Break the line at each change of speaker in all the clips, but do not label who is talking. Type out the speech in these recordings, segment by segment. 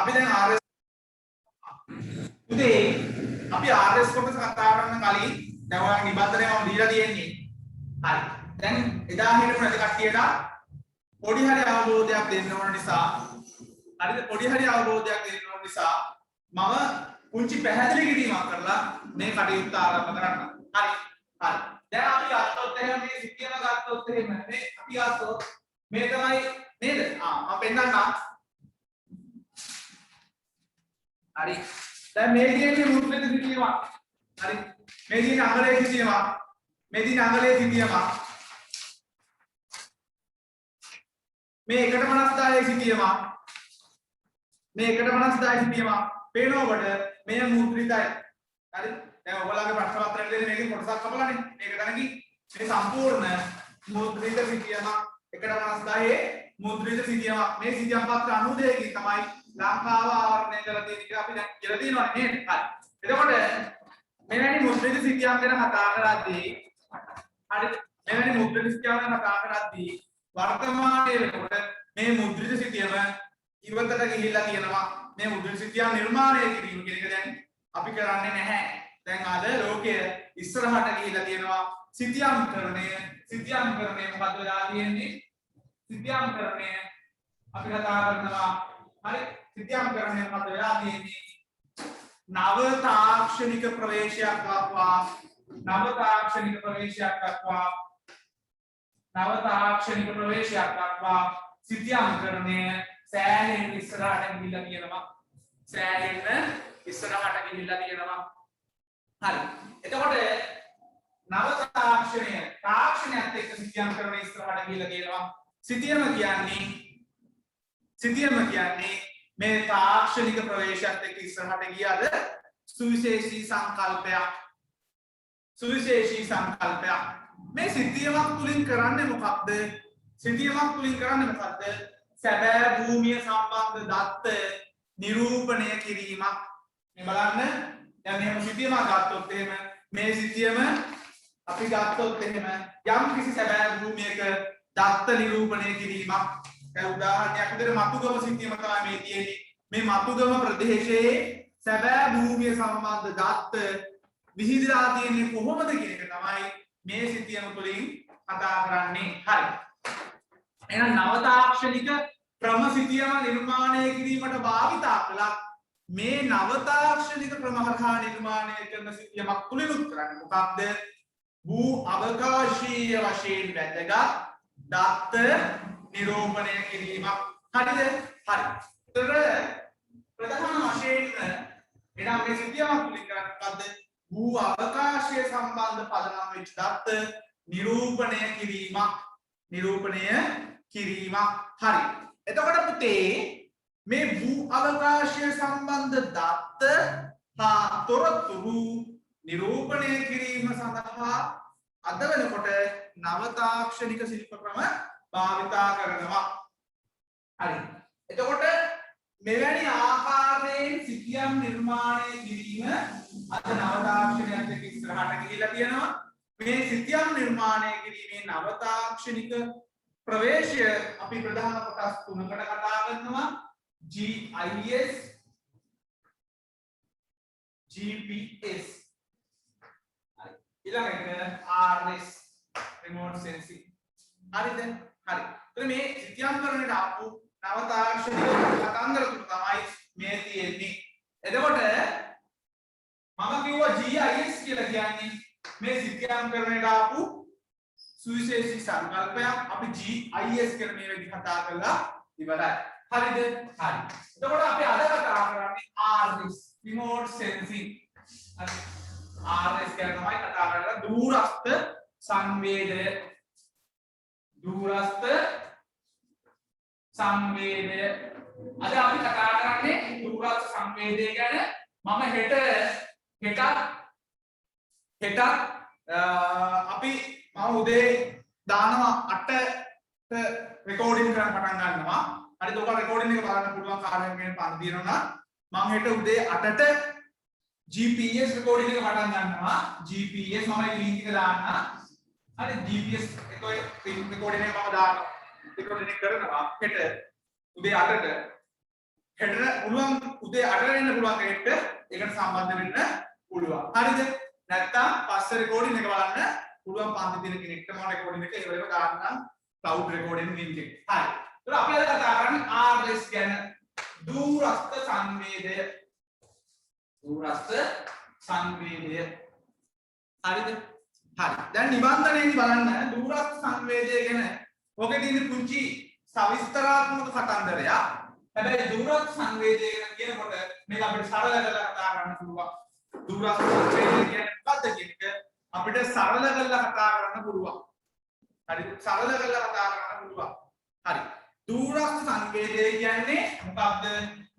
අපි දැන් RS උදේ අපි RS කොටස කතා කරන්න කලින් දැන් ඔයාලගේ නිබන්ධනය මම දීලා තියෙන්නේ. හරි. දැන් එදා හිටපු නැති කට්ටියට පොඩි හරි අවබෝධයක් දෙන්න ඕන නිසා හරිද පොඩි හරි අවබෝධයක් දෙන්න ඕන නිසා මම පුංචි පැහැදිලි කිරීමක් කරලා මේ කටයුත්ත ආරම්භ කරන්න. හරි. හරි. දැන් අපි ගත්තොත් එහෙනම් මේ සිතියම ගත්තොත් එහෙම මේ අපි ගත්තොත් මේ තමයි නේද? මම පෙන්නන්නම්. හරි. දැන් මේ කියන්නේ මුත්‍රාද සිතියම. හරි. මේ කියන්නේ අඟලේ සිතියම. මේ කියන්නේ අඟලේ සිතියම. මේ 1.50 සිතියම. මේ 1.50 සිතියම. පේනකොට මේ මුද්‍රිතයි. හරි. දැන් ඔයගොල්ලන්ගේ ප්‍රශ්න පත්‍රයට දෙන්නේ මේකේ කොටසක් කපලානේ. මේක දැනගි. මේ සම්පූර්ණ මුද්‍රිත සිතියම 1.50 මුද්‍රිත සිතියම. මේ සිතියම් පත්‍ර 92කින් තමයි ලංකාව ආවරණය කරලා තියෙන්නේ කියලා අපි දැන් කියලා තියෙනවනේ නේද? හරි. එතකොට මෙවැනි මුද්‍රිත සිතියම් ගැන කතා කරද්දී හරි මෙවැනි මුද්‍රිත සිතියම් ගැන කතා කරද්දී වර්තමානයේ වෙනකොට මේ මුද්‍රිත සිතියම ඉවතට ගිහිල්ලා තියෙනවා. මේ මුද්‍රිත සිතියම් නිර්මාණය කිරීම කියන එක දැන් අපි කරන්නේ නැහැ. දැන් අද ලෝකයේ ඉස්සරහට ගිහිල්ලා තියෙනවා සිතියම්කරණය මොකද්ද වෙලා තියෙන්නේ? සිතියම්කරණය අපි කතා කරනවා. හරි සිතියම්කරණය මොකද්ද වෙලා තියෙන්නේ? නව තාක්ෂණික ප්‍රවේශයක් දක්වා සිතියම්කරණය සෑහෙන ඉස්සරහට ගිහිල්ලා තියෙනවා. හරි. එතකොට නව තාක්ෂණයත් එක්ක සිතියම්කරණය ඉස්සරහට ගිහිල්ලා තියෙනවා. සිතියම කියන්නේ මේ තාක්ෂණික ප්‍රවේශයත් එක්ක ඉස්සරහට ගියාද සුවිශේෂී සංකල්පයක්. මේ සිතියමක් තුලින් කරන්නේ මොකක්ද? සැබෑ භූමිය සම්බන්ධ දත්ත නිරූපණය කිරීමක්. මේ බලන්න දැන් මෙහෙම සිතියමක් ගත්තොත් එහෙම මේ සිතියම අපි ගත්තොත් එහෙම යම් කිසි සැබෑ භූමියක දත්ත නිරූපණය කිරීමක්. දැන් උදාහරණයක් විදිහට මතුගම සිතියම තමයි මේ තියෙන්නේ. මේ මතුගම ප්‍රදේශයේ සැබෑ භූමිය සම්බන්ධ දත්ත විහිදලා තියෙන්නේ කොහොමද කියන එක තමයි මේ සිතියම තුළින් කතා කරන්නේ. හරි. එහෙනම් නව තාක්ෂණික ක්‍රම සිතියම නිර්මාණය කිරීමට භාවිතා කළා. මේ නව තාක්ෂණික ක්‍රම හරහා නිර්මාණය කරන සිතියමක් තුලිනුත් කරන්නේ මොකක්ද? භූ අවකාශීය වශයෙන් වැදගත් දත්ත නිරූපණය කිරීමක්. හරිද? හරි. ඒතර ප්‍රධාන වශයෙන් එනම් මේ සිතියමක් තුලින් කරන්නේ මොකද්ද? භූ අවකාශය සම්බන්ධ පදනම් වෙච්ච දත්ත නිරූපණය කිරීමක්. හරි. එතකොට පුතේ මේ භූ අවකාශය සම්බන්ධ දත්ත හා තොරතුරු නිරූපණය කිරීම සඳහා අද වෙනකොට නව තාක්ෂණික ශිල්ප ක්‍රම භාවිතා කරනවා. හරි. එතකොට මෙවැනි ආකාරයෙන් සිතියම් නිර්මාණය කිරීම අද නව තාක්ෂණයත් එක්ක ඉස්සරහට ගිහිල්ලා තියෙනවා. මේ සිතියම් නිර්මාණය කිරීමේ නව තාක්ෂණික ප්‍රවේශය අපි ප්‍රධාන කොටස් තුනකට කතා කරනවා. GIS, GPS, ඊළඟට RS, remote sensing. හරිද? හරි. එතන මේ සිතියම්කරණයට ආපු නව තාක්ෂණික කතන්දර තුන තමයි මේ තියෙන්නේ. එතකොට මම කිව්වා GIS කියලා කියන්නේ මේ සිතියම්කරණයට ආපු සුවිශේෂී සංකල්පයක්. අපි GIS කියන මේ විදිහ කතා කරලා ඉවරයි. හරිද? හරි. එතකොට අපි අද කතා කරන්නේ RS, remote sensing. හරි. RS ගැන තමයි කතා කරලා දුරස්ත සංවේදය. අද අපි කතා කරන්නේ දුරස්ත සංවේදය ගැන. මම හෙට අපි මම උදේ දානවා 8ට රෙකෝඩින් කරන්න පටන් ගන්නවා. හරිද? ඔක රෙකෝඩින් එක බලන්න පුළුවන් කාර්යයක් ගැන පන්ති දිනනවා. මම හෙට උදේ 8ට GPS රෙකෝඩින් එක පටන් ගන්නවා. GPS මම ලින්ක් එක දාන්න. හරි GPS එකේ රෙකෝඩින් එක මම දානවා. රෙකෝඩින් එක කරනවා හෙට උදේ 8ට. හෙට පුළුවන් උදේ 8ට එන්න පුළුවන් කෙනෙක්ට ඒකට සම්බන්ධ වෙන්න පුළුවන්. හරිද? නැත්තම් පස්සේ රෙකෝඩින් එක බලන්න පුළුවන් පන්ති දින කෙනෙක්ට මම රෙකෝඩින් එක ඒ වෙලේම දාන්නම් ක්ලවුඩ් රෙකෝඩින් ලින්ක් එක. හරි. ඒත් අපි අද කතා කරන්නේ RS ගැන දුරස්ත සංවේදය. දුරස්ත සංවේදය. හරිද? හරි. දැන් නිබන්ධනයේදී බලන්න දුරස්ත සංවේදය ගැන ඔකේ තියෙන පුංචි සවිස්තරාත්මක කතන්දරයක්. හැබැයි දුරස්ත සංවේදය ගැන කියනකොට මේක අපිට සරල කරලා කතා කරන්න පුළුවන්. දුරස්ත සංවේදය කියන්නේ මොකක්ද කියන එක අපිට සරල කරලා කතා කරන්න පුළුවන්. හරි. සරල කරලා කතා කරන්න පුළුවන්. හරි. දුරස්ත සංවේදය කියන්නේ මොකක්ද?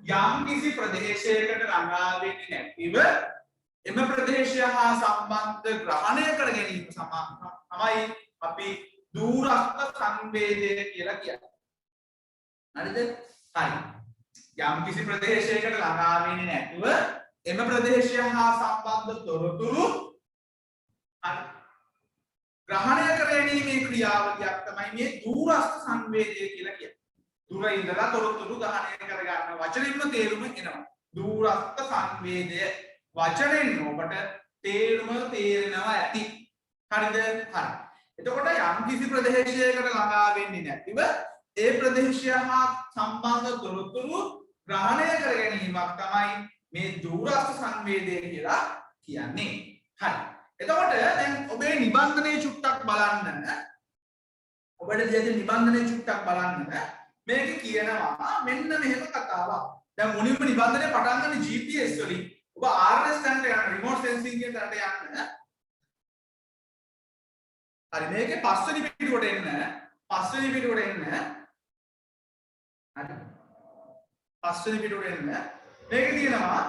යම් කිසි ප්‍රදේශයකට ළඟා වෙන්නේ නැතිව එම ප්‍රදේශය හා සම්බන්ධ ග්‍රහණය කර ගැනීම තමයි අපි දුරස්ත සංවේදය කියලා කියන්නේ. හරිද? හරි. යම් කිසි ප්‍රදේශයකට ළඟා වෙන්නේ නැතුව එම ප්‍රදේශය හා සම්බන්ධ තොරතුරු ග්‍රහණය කර ගැනීමේ ක්‍රියාවලියක් තමයි මේ දුරස්ත සංවේදය කියලා කියන්නේ. දුර ඉඳලා තොරතුරු ග්‍රහණය කර ගන්න වචනින්ම තේරුම එනවා. දුරස්ත සංවේදය වචනෙන් ඔබට තේරුම තේරෙනවා ඇති. හරිද? හරි. එතකොට යම් කිසි ප්‍රදේශයකට ළඟා වෙන්නේ නැතිව ඒ ප්‍රදේශය හා සම්බන්ධ තොරතුරු ග්‍රහණය කර ගැනීමක් තමයි මේ දුරස්ත සංවේදය කියලා කියන්නේ. හරි. එතකොට දැන් ඔබේ නිබන්ධනයේ චුට්ටක් බලන්න. ඔබට දෙය නිබන්ධනයේ චුට්ටක් බලන්න. මේක කියනවා මෙන්න මෙහෙම කතාවක්. දැන් මුලින්ම නිබන්ධනය පටන් ගන්න GPS වලින් ඔබ RS තැනට යන රිමෝට් සෙන්සිං කියන තැනට යන්න. හරි මේකේ පස්වෙනි පිටුවට එන්න. පස්වෙනි පිටුවට එන්න. හරි. පස්වෙනි පිටුවට එන්න. මේකේ තියෙනවා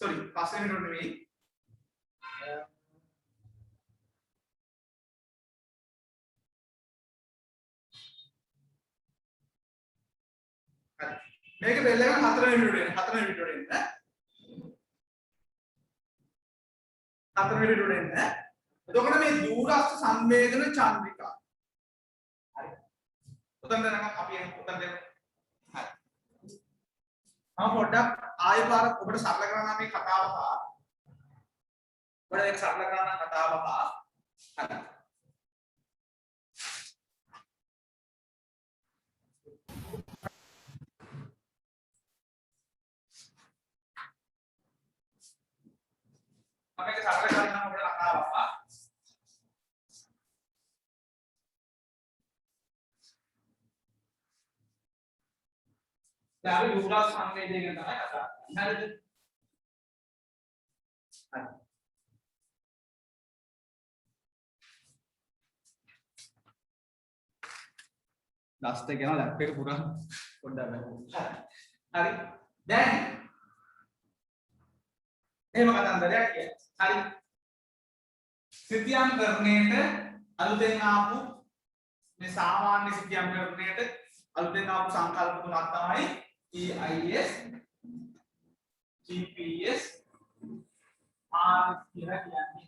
පස්වෙනි පිටුවට නෙවෙයි. හරි. මේක බෙල්ල එක හතරවෙනි පිටුවට එන්න. හතරවෙනි පිටුවට එන්න. හතරවෙනි පිටුවට එන්න. එතකොට මේ දුරස්ත සංවේදන චන්ද්‍රිකා. හරි. උතන් දැන් අපි උතන් දෙමු. හරි. මම පොඩ්ඩක් ආයෙ පාරක් ඔබට සරල කරන්න මේ කතාව හා ඔබට ඒක සරල කරන්න කතාව හා හරි. මේක සරල කරන්න ඔබට කතාව හා දැන් අපි දුරස්ත සංවේදය ගැන තමයි කතා කරන්නේ. හරිද? හරි. ලාස්ට් එක යනවා ලැප් එක පුරා පොඩ්ඩක් බලමු. හරි. දැන් එහෙම කතන්දරයක් කියන්නේ. හරි. සිතියම්කරණයට අලුතෙන් ආපු මේ සාමාන්‍ය සිතියම්කරණයට අලුතෙන් ආපු සංකල්ප තුනක් තමයි EIS GPS R කියලා කියන්නේ.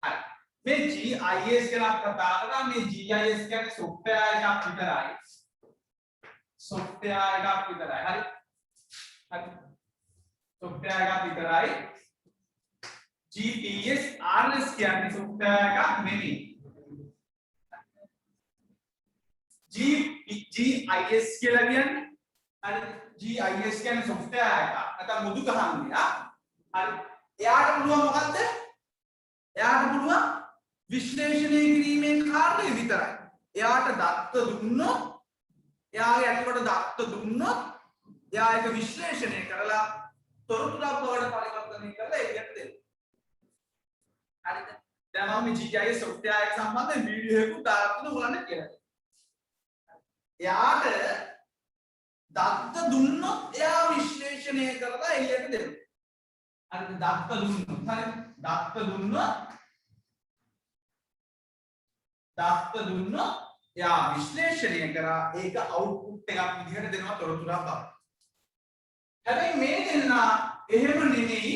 හරි. මේ GIS ගැන කතා කරා මේ GIS කියන්නේ software එකක් විතරයි. software එකක් විතරයි. හරි. හරි. software එකක් විතරයි. GPS RS කියන්නේ software එකක් නෙමෙයි. GIS කියලා කියන්නේ හරි GIS කියන්නේ software එකක්. නැත්නම් මුදු ගහන්නේ. හරි. එයාට පුළුවන් මොකද්ද? එයාට පුළුවන් විශ්ලේෂණය කිරීමේ කාර්යය විතරයි. එයාට දත්ත දුන්නොත් එයාගේ ඇතුළට දත්ත දුන්නොත් එයා ඒක විශ්ලේෂණය කරලා තොරතුරක් බවට පරිවර්තනය කරලා එළියට දෙනවා. හරිද? දැන් මම මේ GIS software එක සම්බන්ධයෙන් වීඩියෝ එකක් දාලා තියෙනවා ඔයගලන්ට කියලා. එයාට දත්ත දුන්නොත් එයා විශ්ලේෂණය කරලා එළියට දෙනවා. හරිද? දත්ත දුන්නොත් හරි දත්ත දුන්නොත් එයා විශ්ලේෂණය කරා ඒක අවුට්පුට් එකක් විදිහට දෙනවා තොරතුරක් බව. හැබැයි මේ දෙන්නා එහෙම නෙමෙයි.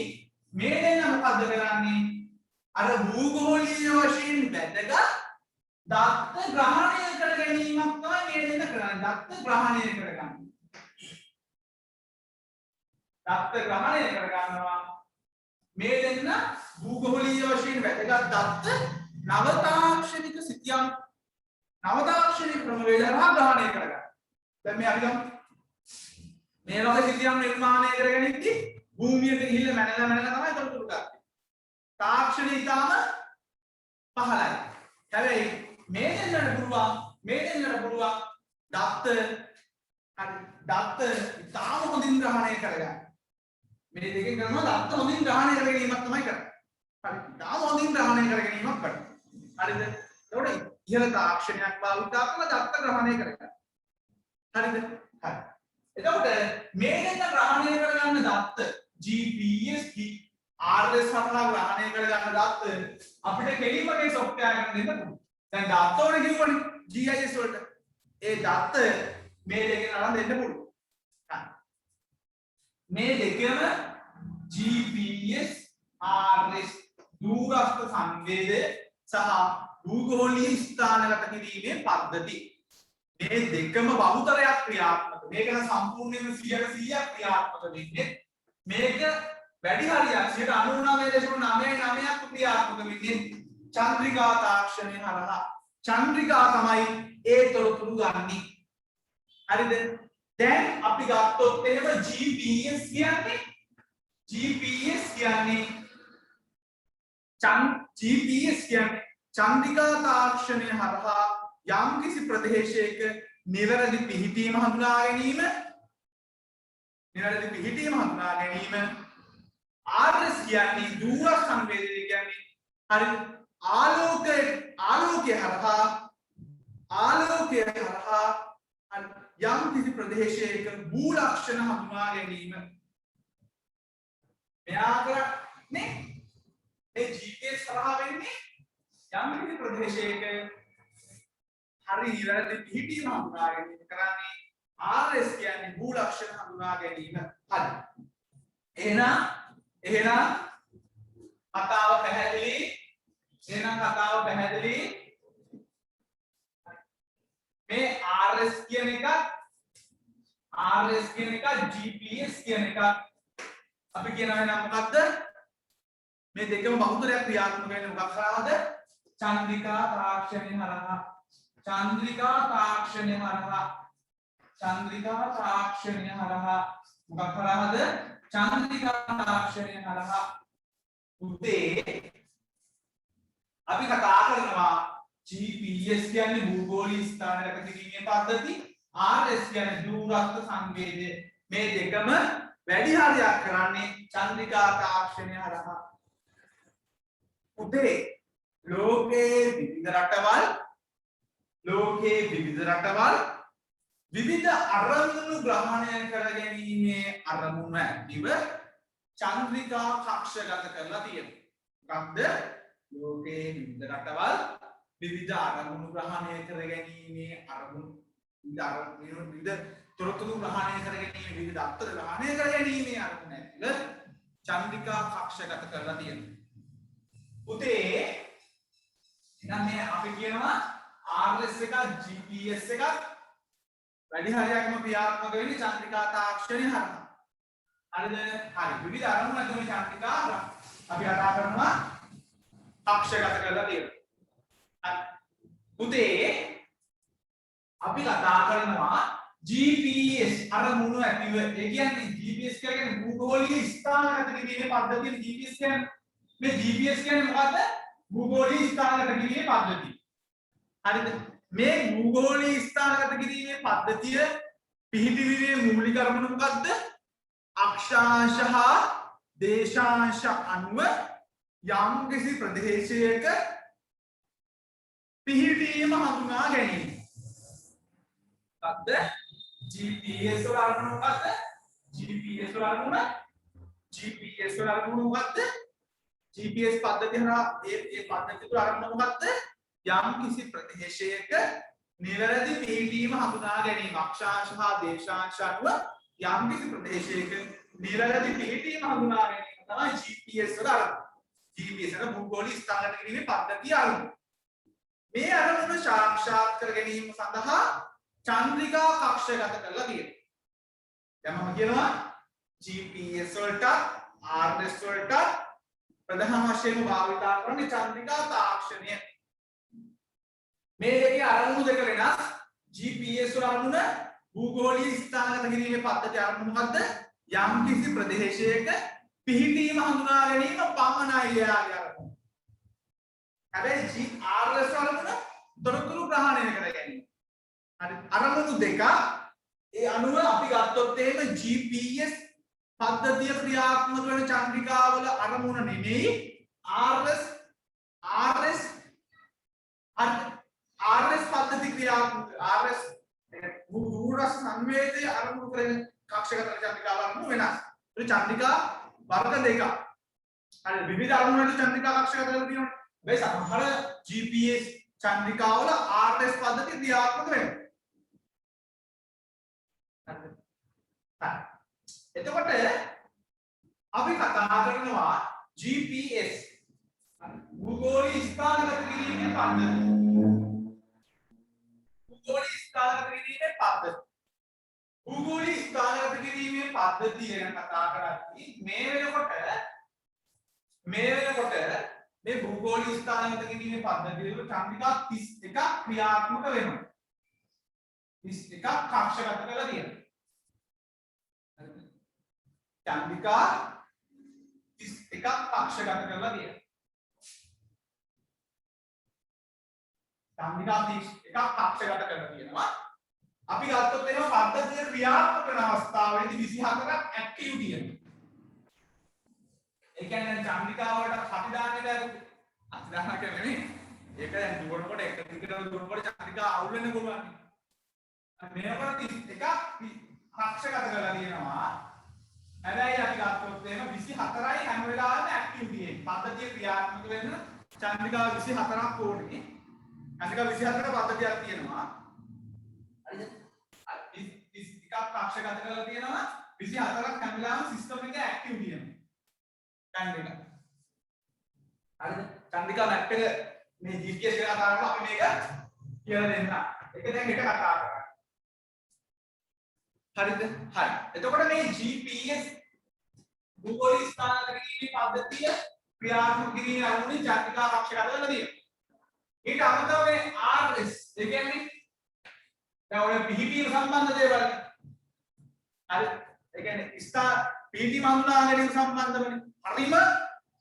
මේ දෙන්නා මොකද්ද කරන්නේ? අර භූගෝලීය වශයෙන් වැදගත් දත්ත ග්‍රහණය කර ගැනීමක් තමයි මේ දෙන්න කරන්නේ. දත්ත ග්‍රහණය කරගන්න. දත්ත ග්‍රහණය කර ගන්නවා මේ දෙන්න භූගෝලීය වශයෙන් වැදගත් දත්ත නව තාක්ෂණික සිතියම් නව තාක්ෂණික ක්‍රමවේද හරහා ග්‍රහණය කර ගන්න. දැන් මේ අපි ගමු මේ වගේ සිතියම් නිර්මාණය කරගෙන ඉද්දි භූමියට ගිහිල්ලා මැනලා තමයි තොරතුරු ගත්තේ. තාක්ෂණය ඉතාම පහළයි. හැබැයි මේ දෙන්නට පුළුවන් දත්ත ඉතාම හොඳින් ග්‍රහණය කරගන්න. මේ දෙකෙන් කරනවා දත්ත හොඳින් ග්‍රහණය කර ගැනීමක් තමයි කරන්නේ. හරි. ඉතාම හොඳින් ග්‍රහණය කර ගැනීමක් කරනවා. හරිද? එතකොට ඉහළ තාක්ෂණයක් භාවිත කරලා දත්ත ග්‍රහණය කරගන්න. හරිද? හරි. එතකොට මේ දෙන්න ග්‍රහණය කරගන්න දත්ත GPS RS හරහා ග්‍රහණය කරගන්න දත්ත අපිට කෙලින්ම මේ software එකෙන් දෙන්න පුළුවන්. දැන් දත්ත ඕනේ කිව්වනේ GIS වලට. ඒ දත්ත මේ දෙකෙන් අරන් දෙන්න පුළුවන්. හරි. මේ දෙකම GPS RS දුරස්ත සංවේදය සහ භූගෝලීය ස්ථානගත කිරීමේ පද්ධති. මේ දෙකම බහුතරයක් ක්‍රියාත්මක. මේක නම් සම්පූර්ණයෙන්ම 100% ක්‍රියාත්මක වෙන්නේ. මේක වැඩි හරියක් 99.99ක් ක්‍රියාත්මක වෙන්නේ චන්ද්‍රිකා තාක්ෂණය හරහා. චන්ද්‍රිකා තමයි ඒ තොරතුරු ගන්නේ. හරිද? දැන් අපි ගත්තොත් එහෙම GPS කියන්නේ චන්ද්‍රිකා තාක්ෂණය හරහා යම්කිසි ප්‍රදේශයක නිවැරදි පිහිටීම හඳුනා ගැනීම RS කියන්නේ දුර සංවේදනය කියන්නේ හරි ආලෝකය හරහා යම්කිසි ප්‍රදේශයක භූ ලක්ෂණ හඳුනා ගැනීම. මෙයා කරන්නේ මේ GPS හරහා වෙන්නේ යම්කිසි ප්‍රදේශයක හරි නිවැරදි පිහිටීම හඳුනා ගැනීම කරන්නේ RS කියන්නේ භූ ලක්ෂණ හඳුනා ගැනීම. හරි. එහෙනම් කතාව පැහැදිලි. මේ RS කියන එක GPS කියන එක අපි කියනවා නම් මොකක්ද? මේ දෙකම බහුතරයක් ක්‍රියාත්මක වෙන්නේ මොකක් හරහාද? චන්ද්‍රිකා තාක්ෂණය හරහා. මොකක් හරහාද? චන්ද්‍රිකා තාක්ෂණය හරහා. උදේ අපි කතා කරනවා GPS කියන්නේ භූගෝලීය ස්ථානගත කිරීමේ පද්ධති, RS කියන්නේ දුරස්ත සංවේදය. මේ දෙකම වැඩි හරියක් කරන්නේ චන්ද්‍රිකා තාක්ෂණය හරහා. උදේ ලෝකයේ විවිධ රටවල් විවිධ අරමුණු ග්‍රහණය කර ගැනීමේ අරමුණ ඇතිව චන්ද්‍රිකා කක්ෂගත කරලා තියෙනවා. මොකක්ද? ලෝකයේ විවිධ රටවල් විවිධ අරමුණු ග්‍රහණය කර ගැනීමේ විවිධ තොරතුරු ග්‍රහණය කර ගැනීමේ විවිධ අත්තර ග්‍රහණය කර ගැනීමේ අරමුණ ඇතිව චන්ද්‍රිකා කක්ෂගත කරලා තියෙනවා. උදේ එහෙනම් මේ අපි කියනවා RS එක GPS එක වැඩි හරියක්ම ක්‍රියාත්මක වෙන්නේ චන්ද්‍රිකා තාක්ෂණය හරහා. හරිද? හරි. විවිධ අරමුණු ඇතුළේ චන්ද්‍රිකා අපි කතා කරනවා කක්ෂගත කරලා තියෙනවා. හරි. උදේ අපි කතා කරනවා GPS අරමුණු ඇතිව. ඒ කියන්නේ GPS කියන්නේ භූගෝලීය ස්ථානගත කිරීමේ පද්ධතිය. GPS කියන්නේ මේ GPS කියන්නේ මොකද්ද? භූගෝලීය ස්ථානගත කිරීමේ පද්ධතිය. හරිද? මේ භූගෝලීය ස්ථානගත කිරීමේ පද්ධතිය පිහිටීමේ මූලික අරමුණ මොකද්ද? අක්ෂාංශ හා දේශාංශ අනුව යම්කිසි ප්‍රදේශයක පිහිටීම හඳුනා ගැනීම. මොකද්ද? GPS වල අරමුණ මොකද්ද? GPS වල අරමුණ මොකද්ද? GPS පද්ධතිය හරහා ඒ පද්ධතිය තුළ අරමුණ මොකද්ද? යම්කිසි ප්‍රදේශයක නිවැරදි පිහිටීම හඳුනා ගැනීම. අක්ෂාංශ හා දේශාංශ අනුව යම්කිසි ප්‍රදේශයක නිවැරදි පිහිටීම හඳුනා ගැනීම තමයි GPS වල අරමුණ. GPS එක භූගෝලීය ස්ථානගත කිරීමේ පද්ධතිය අරමුණ. මේ අරමුණ සාක්ෂාත් කර ගැනීම සඳහා චන්ද්‍රිකා කක්ෂගත කරලා තියෙනවා. දැන් මම කියනවා GPS වලට RS වලට ප්‍රධාන වශයෙන්ම භාවිතා කරන චන්ද්‍රිකා තාක්ෂණය. මේකේ අරමුණු දෙක වෙනස්. GPS වල අරමුණ භූගෝලීය ස්ථානගත කිරීමේ පද්ධතිය අරමුණ මොකද්ද? යම් කිසි ප්‍රදේශයක පිහිටීම හඳුනා ගැනීම පමණයි යාගේ අරමුණ. හැබැයි RS අරමුණ තොරතුරු ග්‍රහණය කර ගැනීම. හරි අරමුණු දෙක ඒ අනුව අපි ගත්තොත් එහෙම GPS පද්ධතිය ක්‍රියාත්මක වෙන චන්ද්‍රිකාවල අරමුණ නෙමෙයි RS පද්ධති ක්‍රියාත්මක RS දුරස් සංවේදී අරමුණු කරන කක්ෂගත චන්ද්‍රිකාවල අරමුණු වෙනස්. ඒ චන්ද්‍රිකා වර්ග දෙක. හරි විවිධ අරමුණු වල චන්ද්‍රිකා කක්ෂගත කරලා තියෙනවා. මේ සමහර GPS චන්ද්‍රිකාවල RS පද්ධති ක්‍රියාත්මක වෙනවා. එතකොට අපි කතා කරනවා GPS භූගෝලීය ස්ථානගත කිරීමේ පද්ධතිය. භූගෝලීය ස්ථානගත කිරීමේ පද්ධතිය. භූගෝලීය ස්ථානගත කිරීමේ පද්ධතිය ගැන කතා කරද්දී මේ වෙනකොට මේ භූගෝලීය ස්ථානගත කිරීමේ පද්ධතිය වල චන්ද්‍රිකා 31ක් ක්‍රියාත්මක වෙනවා. 31ක් කක්ෂගත කරලා තියෙනවා. චන්ද්‍රිකා 31ක් කක්ෂගත කරලා තියෙනවා. චන්ද්‍රිකා 31ක් කක්ෂගත කරලා තියෙනවා. අපි ගත්තොත් එහෙම පද්ධතිය ක්‍රියාත්මක කරන අවස්ථාවේදී 24ක් ඇක්ටිව් තියෙනවා. ඒ කියන්නේ චන්ද්‍රිකා වලට අපි දාන්නේ බෑ. අපි දාන්න නෙමෙයි. ඒක දැන් දුරනකොට එක දිගට දුරනකොට චන්ද්‍රිකා අවුල් වෙන්න පුළුවන්. මේකට 31ක් කක්ෂගත කරලා තියෙනවා. හැබැයි අපි ගත්තොත් එහෙම 24යි හැම වෙලාවෙම ඇක්ටිව් තියෙන්නේ. පද්ධතිය ක්‍රියාත්මක වෙන්න චන්ද්‍රිකා 24ක් ඕනේ. චන්ද්‍රිකා 24ක පද්ධතියක් තියෙනවා. හරිද? 31ක් කක්ෂගත කරලා තියෙනවා. 24ක් හැම වෙලාවෙම සිස්ටම් එක ඇක්ටිව් තියෙනවා. චන්ද්‍රිකා. හරිද? චන්ද්‍රිකා මැප් එක මේ GPS එක කතා කරලා අපි මේක කියලා දෙන්න. ඒක දැන් හෙට කතා කරා. හරිද? හරි. එතකොට මේ GPS භූගෝලීය ස්ථානගත කිරීමේ පද්ධතිය ක්‍රියාත්මක කිරීමේ අරමුණේ චන්ද්‍රිකා කක්ෂගත කරලා තියෙනවා. ඊට අමතරව මේ RS ඒ කියන්නේ දැන් ඔය පිහිටීම සම්බන්ධ දේවල්. හරි. ඒ කියන්නේ පිහිටීම හඳුනා ගැනීම සම්බන්ධවනේ. හරිම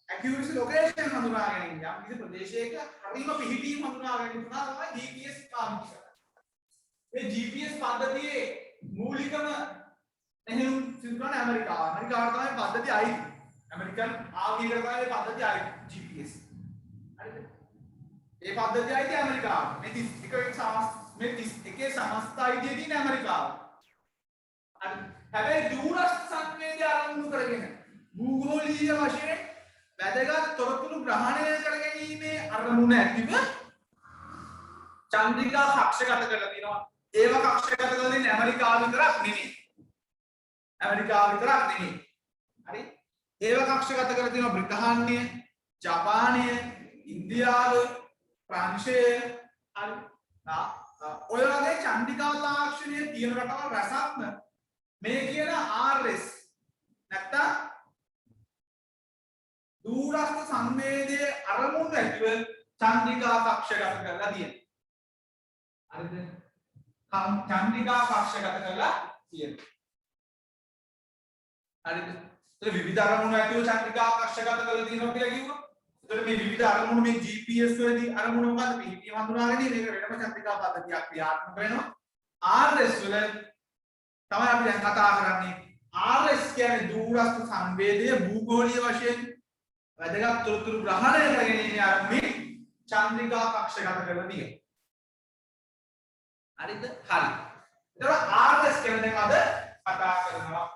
accuracy location හඳුනා ගැනීම. යම් කිසි ප්‍රදේශයක හරිම පිහිටීම හඳුනා ගැනීම තමයි GPS පාවිච්චි කරන්නේ. මේ GPS පද්ධතියේ මූලිකම එහෙනම් සිදුවන ඇමරිකාව. ඇමරිකාවට තමයි පද්ධතිය අයිති. ඇමරිකන් ආර්මි එකට තමයි පද්ධතිය අයිති GPS. හරිද? ඒ පද්ධතිය අයිති ඇමරිකාවට. මේ 31 සමස්ත අයිතිය තියෙන ඇමරිකාව. හරි. හැබැයි දුරස්ථ සංවේදී අරමුණු කරගෙන භූගෝලීය වශයෙන් වැදගත් තොරතුරු ග්‍රහණය කර ගැනීමේ අරමුණ ඇතිව චන්ද්‍රිකා කක්ෂගත කරලා තියෙනවා. ඒව කක්ෂගත කරලා තියෙන්නේ ඇමරිකාව විතරක් නෙමෙයි. ඇමරිකාව විතරක් නෙමෙයි. හරි? ඒව කක්ෂගත කරලා තියෙනවා බ්‍රිතාන්‍ය, ජපානය, ඉන්දියාව, ප්‍රංශය, හරි? ඔය වගේ චන්ද්‍රිකා තාක්ෂණයේ තියෙන රටවල් රැසක්ම මේ කියන RS නැත්තම් දුරස්ථ සංවේදයේ අරමුණු ඇතිව චන්ද්‍රිකා කක්ෂගත කරලා තියෙනවා. හරිද? චන්ද්‍රිකා කක්ෂගත කරලා තියෙනවා. හරිද? ඒ විවිධ අරමුණු ඇතිව චන්ද්‍රිකා කක්ෂගත කරලා තියෙනවා කියලා කිව්වා. ඒතර මේ විවිධ අරමුණු මේ GPS වලදී අරමුණු මොකද්ද? පිහිටීම හඳුනාගෙන මේක වෙනම චන්ද්‍රිකා පද්ධතියක් ක්‍රියාත්මක වෙනවා. RS වල තමයි අපි දැන් කතා කරන්නේ. RS කියන්නේ දුරස්ථ සංවේදයේ භූගෝලීය වශයෙන් වැදගත් තොරතුරු ග්‍රහණය කර ගැනීම අරමුණේ චන්ද්‍රිකා කක්ෂගත කරලා තියෙනවා. හරිද? හරි. එතකොට RS කියන දැන් අද කතා කරනවා.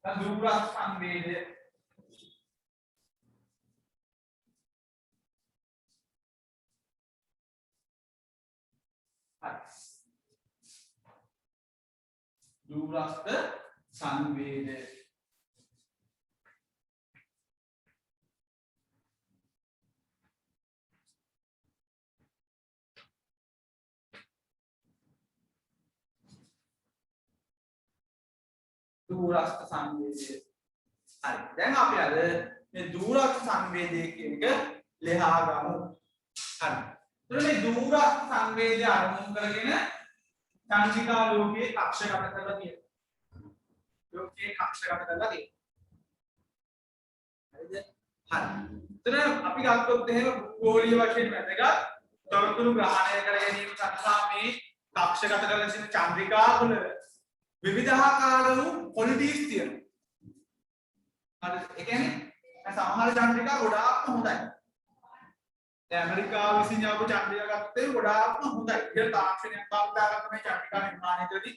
දැන් දුරස්ථ සංවේදය දුරස්ථ සංවේදය दूरस्थ සංවේදය. හරි. දැන් අපි අද මේ दूरस्थ සංවේදය කියන එක ලියා ගමු. හරි. එතකොට මේ दूरस्थ සංවේදය අරමුණු කරගෙන චන්ද්‍රිකා ලෝකයේ කක්ෂගත කරලා තියෙනවා. ලෝකයේ කක්ෂගත කරලා තියෙනවා. හරිද? හරි. එතන අපි ගත්තොත් එහෙම භූගෝලීය වශයෙන් වැදගත් තොරතුරු ග්‍රහණය කර ගැනීම සඳහා මේ කක්ෂගත කරලා තියෙන චන්ද්‍රිකා වල විවිධාකාර වූ ක්වොලිටිස් තියෙනවා. හරි. ඒ කියන්නේ සමහර චන්ද්‍රිකා ගොඩාක්ම හොඳයි. දැන් ඇමරිකාව විසින් යවපු චන්ද්‍රිකා ගත්තේ ගොඩාක්ම හොඳයි. ඉහළ තාක්ෂණයක් භාවිතා කරන මේ චන්ද්‍රිකා නිර්මාණය කරදී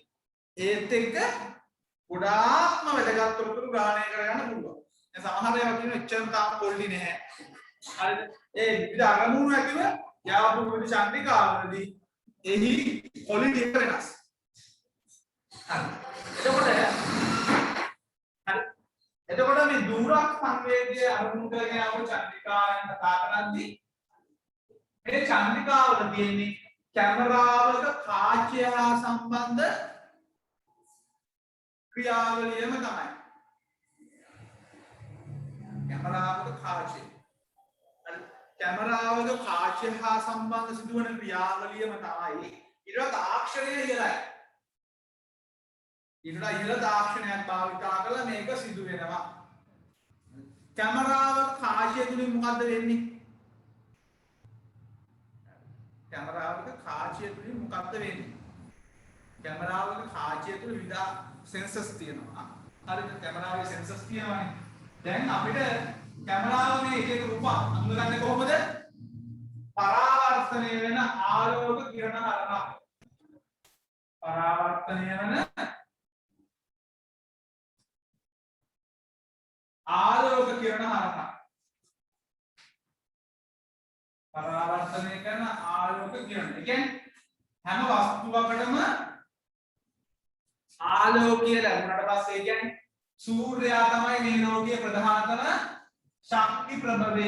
ඒත් එක්ක ගොඩාක්ම වැදගත් තොරතුරු ග්‍රහණය කරගන්න පුළුවන්. දැන් සමහර ඒවා කියන එච්චරම තාම පොල්ලි නැහැ. හරිද? ඒ විවිධ අරමුණු ඇතිව යවපු විවිධ චන්ද්‍රිකාවලදී එහි ක්වොලිටි එක වෙනස්. එතකොට මේ दूरस्थ සංවේදය අරමුණු කරගෙන ආව චන්ද්‍රිකාවෙන් කතා කරද්දී මේ චන්ද්‍රිකාවල තියෙන්නේ කැමරාවක කාචය හා සම්බන්ධ ක්‍රියාවලියම තමයි. කැමරාවක කාචය. කැමරාවක කාචය හා සම්බන්ධ සිදුවන ක්‍රියාවලියම තමයි ඊට තාක්ෂණය ඉහළයි. ඉහළ තාක්ෂණයක් භාවිතා කරලා මේක සිදු වෙනවා. කැමරාවක කාචය තුලින් මොකද්ද වෙන්නේ? කැමරාවක කාචය තුලින් මොකද්ද වෙන්නේ? කැමරාවක කාචය තුල විවිධ සෙන්සර්ස් තියෙනවා. හරිද? කැමරාවේ සෙන්සර්ස් තියෙනවානේ. දැන් අපිට කැමරාව මේ එක එක රූප අඳුනගන්නේ කොහොමද? පරාවර්තනය වෙන ආලෝක කිරණ හරහා. පරාවර්තනය වෙන ආලෝක කිරණ හරහා. පරාවර්තනය කරන ආලෝක කිරණ. ඒ කියන්නේ හැම වස්තුවකටම ආලෝකය ලැබුණාට පස්සේ ඒ කියන්නේ සූර්යයා තමයි මේ ලෝකයේ ප්‍රධානතම ශක්ති ප්‍රභවය.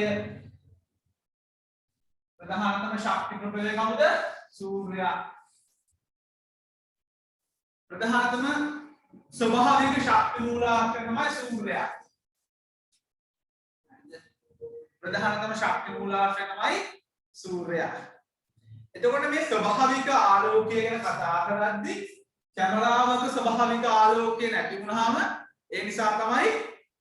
ප්‍රධානතම ශක්ති ප්‍රභවය කවුද? සූර්යයා. ප්‍රධානතම ස්වභාවික ශක්ති මූලාශ්‍රය තමයි සූර්යයා. ප්‍රධානතම ශක්ති මූලාශ්‍රය තමයි සූර්යයා. එතකොට මේ ස්වභාවික ආලෝකය ගැන කතා කරද්දී කැමරාවක ස්වභාවික ආලෝකය නැති වුනහම ඒ නිසා තමයි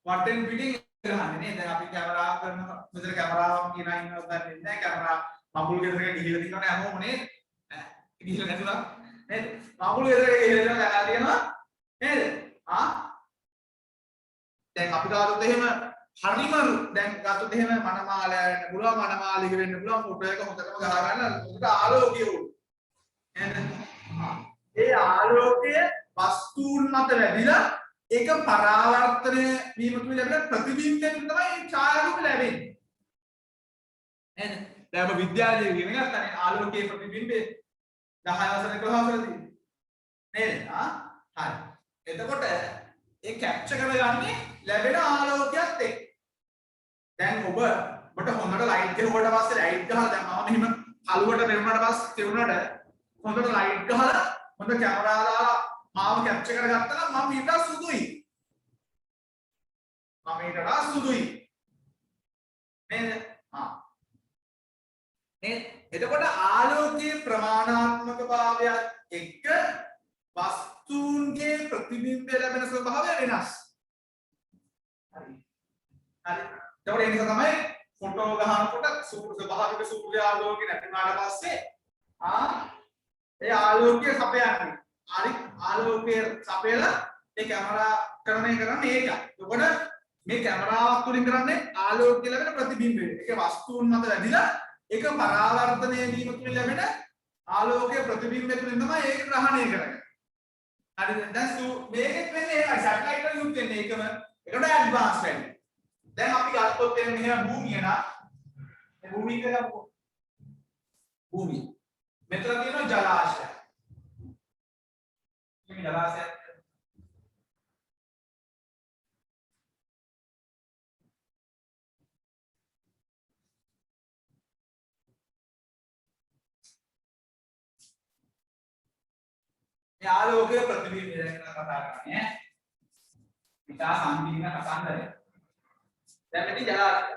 වටෙන් පිටින් ගහන්නේ නේ. දැන් අපි කැමරාව කරනවා මෙතන කැමරාවක් කියනා ඉන්නවද දන්නේ නැහැ. කැමරා මඟුල් ගෙදරක ගිහිල්ලා තියෙනවනේ හැමෝම නේද? ගිහිල්ලා නැතුණා නේද? මඟුල් ගෙදරක ගිහිල්ලා කරලා තියෙනවා නේද? දැන් අපි ගාතොත් එහෙම හරිම දැන් ගත්තොත් එහෙම මනමාලය වෙන්න පුළුවන්, මනමාලික වෙන්න පුළුවන්, ෆොටෝ එක හොඳටම ගහ ගන්න උඩට ආලෝකය උඩ නේද? ඒ ආලෝකය වස්තුන් මත වැදිලා ඒක පරාවර්තනය වීම තුළ ලැබෙන ප්‍රතිබිම්බයෙන් තමයි මේ ඡායාරූප ලැබෙන්නේ. නේද? දැන් ඔබ විද්‍යාලයේ ඉගෙන ගන්නනේ ආලෝකයේ ප්‍රතිබිම්බය 10 වසරේ 11 වසරේදී නේද? හරි. එතකොට ඒ කැප්චර් කරගන්නේ ලැබෙන ආලෝකයත් එක්ක. දැන් ඔබට හොඳට ලයිට් ගහුවට පස්සේ ලයිට් ගහලා දැන් මම මෙහිම කළුවට පෙරුණාට පස්සේ තෙරුණාට හොඳට ලයිට් ගහලා හොඳ කැමරා දාලා මාව කැප්චර් කරගත්තා නම් මම ඊට සුදුයි. මම ඊට සුදුයි. නේද? එතකොට ආලෝකයේ ප්‍රමාණාත්මක භාවයත් එක්ක වස්තුන්ගේ ප්‍රතිබිම්බය ලැබෙන ස්වභාවය වෙනස්. හරි. එතකොට ඒ නිසා තමයි ෆොටෝ ගහනකොට ස්වභාවික සූර්ය ආලෝකය නැතිවීමට පස්සේ ඒ ආලෝකය සපයන්නේ. හරි ආලෝකය සපයලා ඒ කැමරා කරන්නේ ඒකයි. එතකොට මේ කැමරාවක් තුලින් කරන්නේ ආලෝකය ලැබෙන ප්‍රතිබිම්බය. ඒක වස්තුන් මත වැදිලා ඒක පරාවර්තනය වීම තුලින් ලැබෙන ආලෝකයේ ප්‍රතිබිම්බය තුලින් තමයි ඒක ග්‍රහණය කරන්නේ. හරිද? දැන් මේකෙත් වෙන්නේ ඒකයි. සැටලයිට් වලින් යුත් වෙන්නේ ඒකම. ඒකට ඇඩ්වාන්ස් වෙන්නේ. දැන් අපි ගත්තොත් එන්නේ මෙහෙම භූමිය නා. මේ භූමිය කියලා භූමිය. මෙතන තියෙනවා ජලාශය. මේ ජලාශය මේ ආලෝකයේ ප්‍රතිබිම්බය ගැන කතා කරන්නේ. ඉතා සංකීර්ණ කතන්දරයක්. දැන් මෙතන ජලාශය.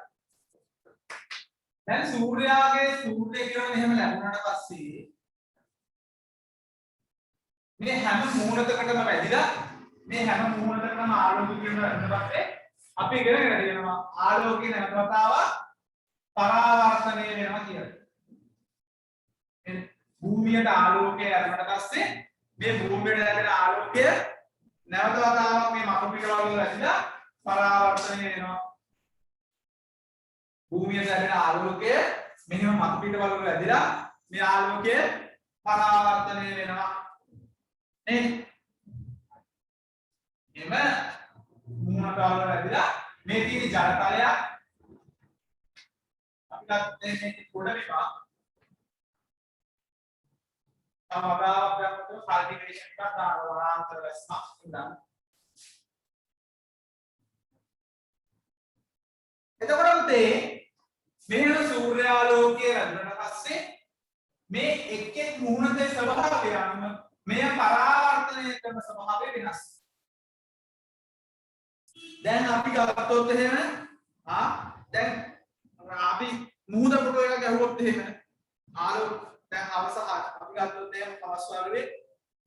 දැන් සූර්යාගේ සූර්ය කිරණ එහෙම ලැබුණාට පස්සේ මේ හැම මූණතකටම වැදිලා මේ හැම මූණතකටම ආලෝක කිරණ වැටෙන පස්සේ අපි ඉගෙනගෙන තියෙනවා ආලෝකයේ නැවත වතාවක් පරාවර්තනය වෙනවා කියලා. භූමියට ආලෝකය ලැබුණාට පස්සේ මේ භූමියට ලැබෙන ආලෝකය නැවත වතාවක් මේ මතු පිටවල වැදිලා පරාවර්තනය වෙනවා. භූමියට ලැබෙන ආලෝකය මෙහෙම මතු පිටවල වැදිලා මේ ආලෝකය පරාවර්තනය වෙනවා. නේ? එම මූණට වැදිලා මේ තියෙන ජල තලයක් අපිට මේ පොඩ විපා අමරාවක්යන්ට කල්ටිවේෂන් එකක් දානවා වනාන්තර වැස්මක් ඉඳන්. එතකොට උතේ මෙහෙම සූර්යාලෝකයේ රැඳුනට පස්සේ මේ එක් එක් මූණතේ ස්වභාවය අනුව මෙය පරාවර්තනය කරන ස්වභාවය වෙනස්. දැන් අපි ගත්තොත් එහෙම දැන් අපි මූණ ෆොටෝ එකක් ගැහුවොත් එහෙම ආලෝක දැන් අවසහ අපි ගත්තොත් එහෙම අවස්ථාවේ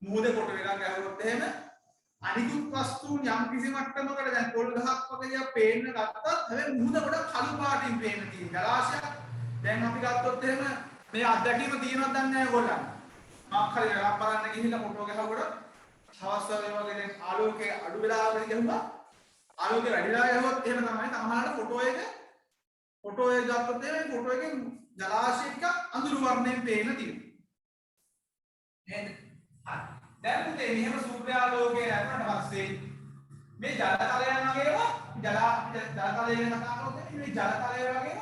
මූණ ෆොටෝ එකක් ගැහුවොත් එහෙම අනිකුත් වස්තුන් යම් කිසි මට්ටමකට දැන් පොල් ගහක් වගේ පේන්න ගත්තත් හැබැයි මූණ ගොඩක් කළු පාටින් පේන්න තියෙන ජලාශයක්. දැන් අපි ගත්තොත් එහෙම මේ අත්දැකීම තියෙනවද දන්නේ නැහැ ඔයගොල්ලන්. මාක් හරි එකක් බලන්න ගිහිල්ලා ෆොටෝ ගහනකොට අවස්ථාවේ වගේ දැන් ආලෝකයේ අඩු වෙලාවකට ගහුවා ආලෝකය වැඩිලා යවුවොත් එහෙම තමයි සමහරවිට ෆොටෝ එක ගත්තොත් එහෙම ෆොටෝ එකෙන් ජලාශයක අඳුරු වර්ණයෙන් පේන්න තියෙනවා. නේද? හරි. දැන් පුතේ මෙහෙම සූර්යාලෝකය ලැබුණාට පස්සේ මේ ජල තලයන් වගේම ජල තලය ගැන කතා කරනකොට මේ ජල තලය වගේම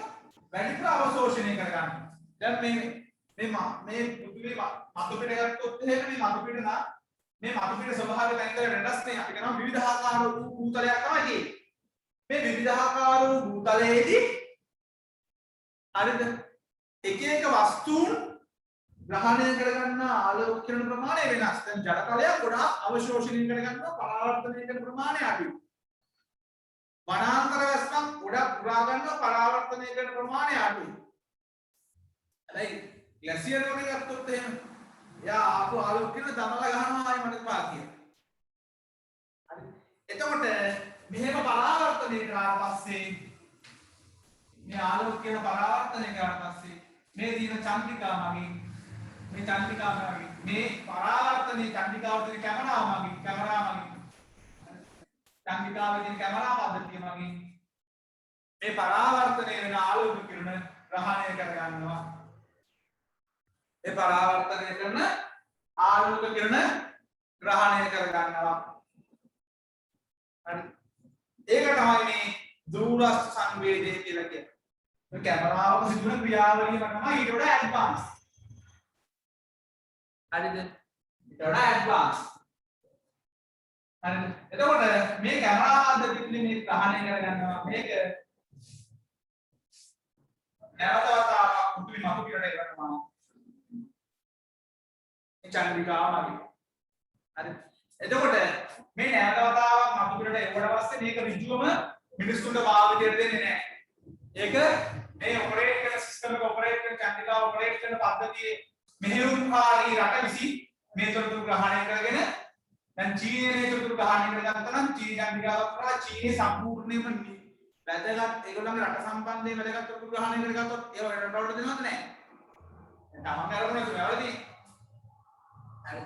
වැඩිපුර අවශෝෂණය කරගන්න. දැන් මේ පෘථිවිය මතු පිට ගත්තොත් එහෙම මේ මතු පිට නා මේ මතු පිට ස්වභාවය තනිකර වෙනස් නේ. අපි කරනවා විවිධාකාර වූ භූතලයක් තමයි තියෙන්නේ. මේ විවිධාකාර වූ භූතලයේදී හරිද එක එක වස්තුන් ග්‍රහණය කරගන්න ආලෝක කිරණ ප්‍රමාණය වෙනස්. දැන් ජල තලය ගොඩාක් අවශෝෂණය කරගන්නවා පරාවර්තනය කරන ප්‍රමාණය අඩුයි. වනාන්තර වැස්සක් ගොඩක් පුරා ගන්නවා පරාවර්තනය කරන ප්‍රමාණය අඩුයි. හැබැයි ග්ලැසියර් වගේ ගත්තොත් එහෙම යා ආපු ආලෝක කිරණ දමලා ගහනවා ආයි මට පාතිය. හරි. එතකොට මෙහෙම පරාවර්තනය කරාට පස්සේ මේ ආලෝක කිරණ පරාවර්තනය කරාට පස්සේ මේ දින චන්ද්‍රිකා මගින් මේ චන්ද්‍රිකා මගින් මේ පරාවර්තනයේ චන්ද්‍රිකාවර්තනයේ කැමරාව මගින් චන්ද්‍රිකාවේදී කැමරා පද්ධතිය මගින් මේ පරාවර්තනය වෙන ආලෝක කිරණ ග්‍රහණය කර ගන්නවා. ඒ පරාවර්තනය කරන ආලෝක කිරණ ග්‍රහණය කර ගන්නවා. හරි. ඒක තමයි මේ දුරස්ත සංවේදනය කියලා කියන්නේ. මේ කැමරාවක සිදුවන ක්‍රියාවලිය තමයි ඊට වඩා ඇඩ්වාන්ස්. හරිද? ඊට වඩා ඇඩ්වාන්ස්. හරිද? එතකොට මේ කැමරා පද්ධතිය මේ ග්‍රහණය කර ගන්නවා. මේක නැවත වතාවක් උතුරි මතු පිටට එවනවා. චන්ද්‍රිකාව මගින්. හරි. එතකොට මේ නැවත වතාවක් මතු පිටට එවුවට පස්සේ මේක ඍජුවම මිනිස්සුන්ට භාවිතයට දෙන්නේ නැහැ. ඒක මේ ඔපරේට් කරන සිස්ටම් එක ඔපරේට් කරන චන්ද්‍රිකාව ඔපරේට් කරන පද්ධතියේ මෙහෙයුම්කාරී රට විසින් මේ තොරතුරු ග්‍රහණය කරගෙන දැන් චීනයේ මේ තොරතුරු ග්‍රහණය කරගත්තා නම් චීන චන්ද්‍රිකාව කරා චීනයේ සම්පූර්ණයෙන්ම වැදගත් ඒගොල්ලන්ගේ රට සම්බන්ධයෙන් වැදගත් තොරතුරු ග්‍රහණය කරගත්තොත් ඒව රටවලට දෙනවද නැහැ. දැන් තමන් අරගෙන වැරදි. හරි.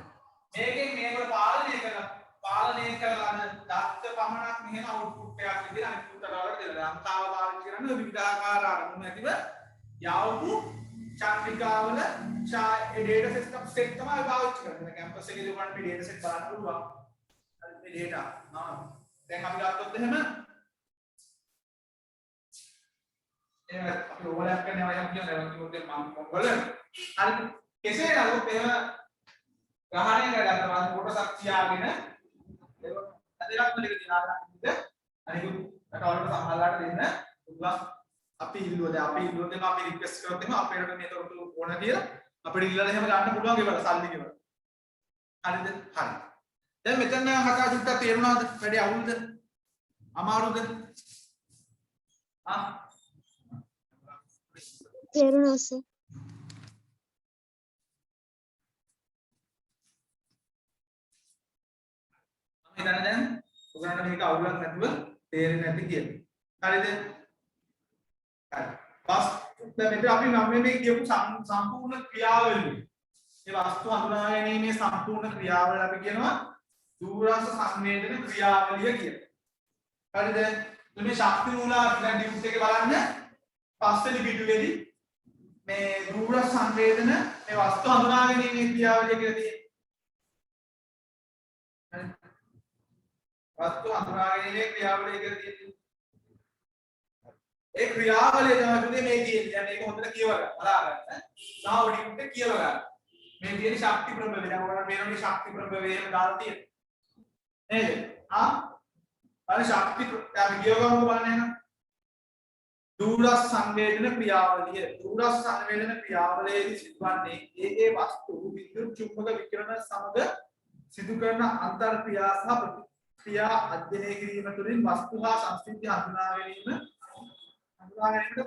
මේකෙන් මේගොල්ලෝ පාලනය කරලා දත්ත පමණක් මෙහෙම අවුට්පුට් එකක් විදිහට අනිත් උත්තරවලට දෙනවා. ලංකාව පාවිච්චි කරන්නේ විවිධාකාර අරමුණු ඇතිව යවපු චන්ද්‍රිකාවල ඩේටා සෙට් තමයි පාවිච්චි කරන්නේ. කැම්පස් එකේදී ඔයගොල්ලන්ට මේ ඩේටා සෙට් බලන්න පුළුවන්. හරි මේ ඩේටා. දැන් අපි ගත්තොත් එහෙම අපි ඕවර්ලැප් කරනවා යම් කියනවා මම මොකද හරි කෙසේ නමුත් එහෙම ග්‍රහණය කරගත්තා කොටසක් තියාගෙන ඒක අදලක් මෙලක දිනාලා ඉන්න අනිකුත් රටවලට සමහරලාට දෙන්න පුළුවන්. අපි ඉල්ලුවද අපි රික්වෙස්ට් කරොත් එහෙම අපේ රට මේ තොරතුරු ඕන කියලා අපිට ඉල්ලලා එහෙම ගන්න පුළුවන් ඒවල සල්ලි ගෙවලා. හරිද? හරි. දැන් මෙතන කතා චුට්ටක් තේරුණාද? වැඩි අවුල්ද? අමාරුද?
තේරුණා සර්.
මම හිතන්නේ දැන් ඔයගොල්ලන්ට මේක අවුලක් නැතුව තේරෙන්නේ නැති කියලා. හරිද? හරි. දැන් මෙතන අපි නම් මේ කියපු සම්පූර්ණ ක්‍රියාවලිය. මේ වස්තු හඳුනා ගැනීමේ සම්පූර්ණ ක්‍රියාවලිය අපි කියනවා දුරස්ත සංවේදන ක්‍රියාවලිය කියලා. හරිද? මේ ශක්ති මූලාශ්‍රය දැන් ඩියුට් එකේ බලන්න පස්වෙනි පිටුවේදී මේ දුරස්ත සංවේදන මේ වස්තු හඳුනා ගැනීමේ ක්‍රියාවලිය කියලා තියෙනවා. හරි. වස්තු හඳුනා ගැනීමේ ක්‍රියාවලිය කියලා තියෙනවා. ඒ ක්‍රියාවලිය තමයි මේ කියන්නේ. දැන් මේක හොඳට කියව ගන්න. බලාගන්න. නාව ඩියුට් එක කියව ගන්න. මේ තියෙන ශක්ති ප්‍රභවය. දැන් ඔයාලා මේනෝනේ ශක්ති ප්‍රභවය එහෙම දාලා තියෙනවා. නේද? අර ශක්ති අපි කියව ගමු බලන්න එහෙනම්. දුරස්ත සංවේදන ක්‍රියාවලිය. දුරස්ත සංවේදන ක්‍රියාවලියේදී සිදුවන්නේ ඒ වස්තු විද්‍යුත් චුම්බක විකිරණ සමග සිදු කරන අන්තර් ක්‍රියා සහ ප්‍රතික්‍රියා අධ්‍යයනය කිරීම තුළින් වස්තු හා සංස්කෘතිය හඳුනා ගැනීමට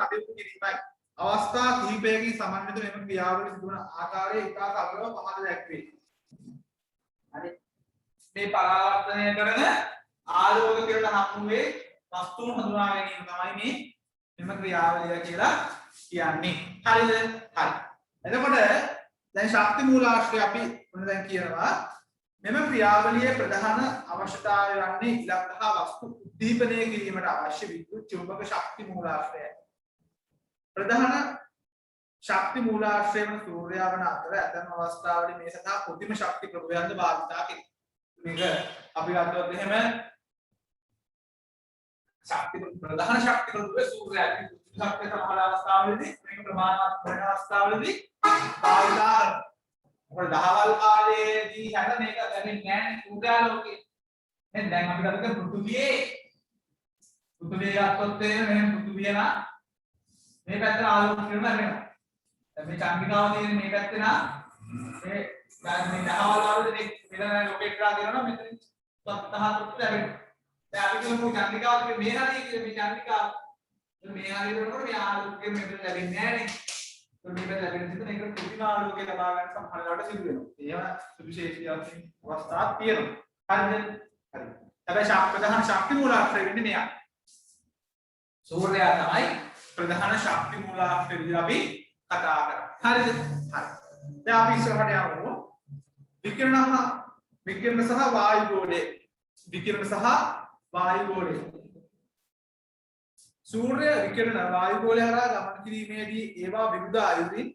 කටයුතු කිරීමයි. අවස්ථා කිහිපයකින් සමන්විත මෙම ක්‍රියාවලිය සිදුවන ආකාරය ඉතා සරලව පහත දැක්වේ. හරි. මේ පරාවර්තනය කරන ආලෝක කිරණ හමුවේ වස්තුන් හඳුනා ගැනීම තමයි මෙම ක්‍රියාවලිය කියලා කියන්නේ. හරිද? හරි. එතකොට දැන් ශක්ති මූලාශ්‍රය අපි මොන දැන් කියනවා මෙම ක්‍රියාවලියේ ප්‍රධාන අවශ්‍යතාවය වන්නේ ඉලක්ක හා වස්තු උද්දීපනය කිරීමට අවශ්‍ය විද්‍යුත් චුම්බක ශක්ති මූලාශ්‍රයයි. ප්‍රධාන ශක්ති මූලාශ්‍රය වන සූර්යයා වන අතර ඇතැම් අවස්ථාවලදී මේ සඳහා කෘත්‍රිම ශක්ති ප්‍රභවයන්ද භාවිතා කෙරේ. මේක අපි ගත්තොත් එහෙම ශක්ති ප්‍රධාන ශක්ති ප්‍රභවය සූර්යයා ශක්තිය සමහර අවස්ථාවලදී මේක ප්‍රමාණවත් වෙන අවස්ථාවලදී භාවිතා කරනවා. මොකද දහවල් කාලයේදී හැද මේක ලැබෙන්නේ නැහැ සූර්යාලෝකයේ. දැන් අපි ගත්තොත් පෘථිවියේ ගත්තොත් එහෙම පෘථිවිය නම් මේ පැත්තට ආලෝක කිරණ ලැබෙනවා. දැන් මේ චන්ද්‍රිකාව තියෙන මේ පැත්තේ නම් මේ දහවල් වලදී මෙතන ලොකේට් කරලා දෙනවා මෙතන තහතුත් ලැබෙනවා. දැන් අපි කියමු චන්ද්‍රිකාව මේ හරිය කියලා මේ චන්ද්‍රිකාව මේ හරිය වලට මේ ආලෝකය මෙතන ලැබෙන්නේ නැහැ නේ. මේක ලැබෙන විදිහට මේක කෘත්‍රිම ආලෝකය ලබා ගන්න සමහර වෙලාවට සිදු වෙනවා. ඒව සුවිශේෂී අවස්ථාවක් තියෙනවා. හරිද? හරි. හැබැයි ප්‍රධාන ශක්ති මූලාශ්‍රය වෙන්නේ මෙයා. සූර්යයා තමයි ප්‍රධාන ශක්ති මූලාශ්‍රය විදිහට අපි කතා කරන්නේ. හරිද? හරි. දැන් අපි ඉස්සරහට යමු. විකිරණ සහ වායු ගෝලය. විකිරණ සහ වායු ගෝලය. සූර්ය විකිරණ වායු ගෝලය හරහා ගමන් කිරීමේදී ඒවා විවිධ අයුරින්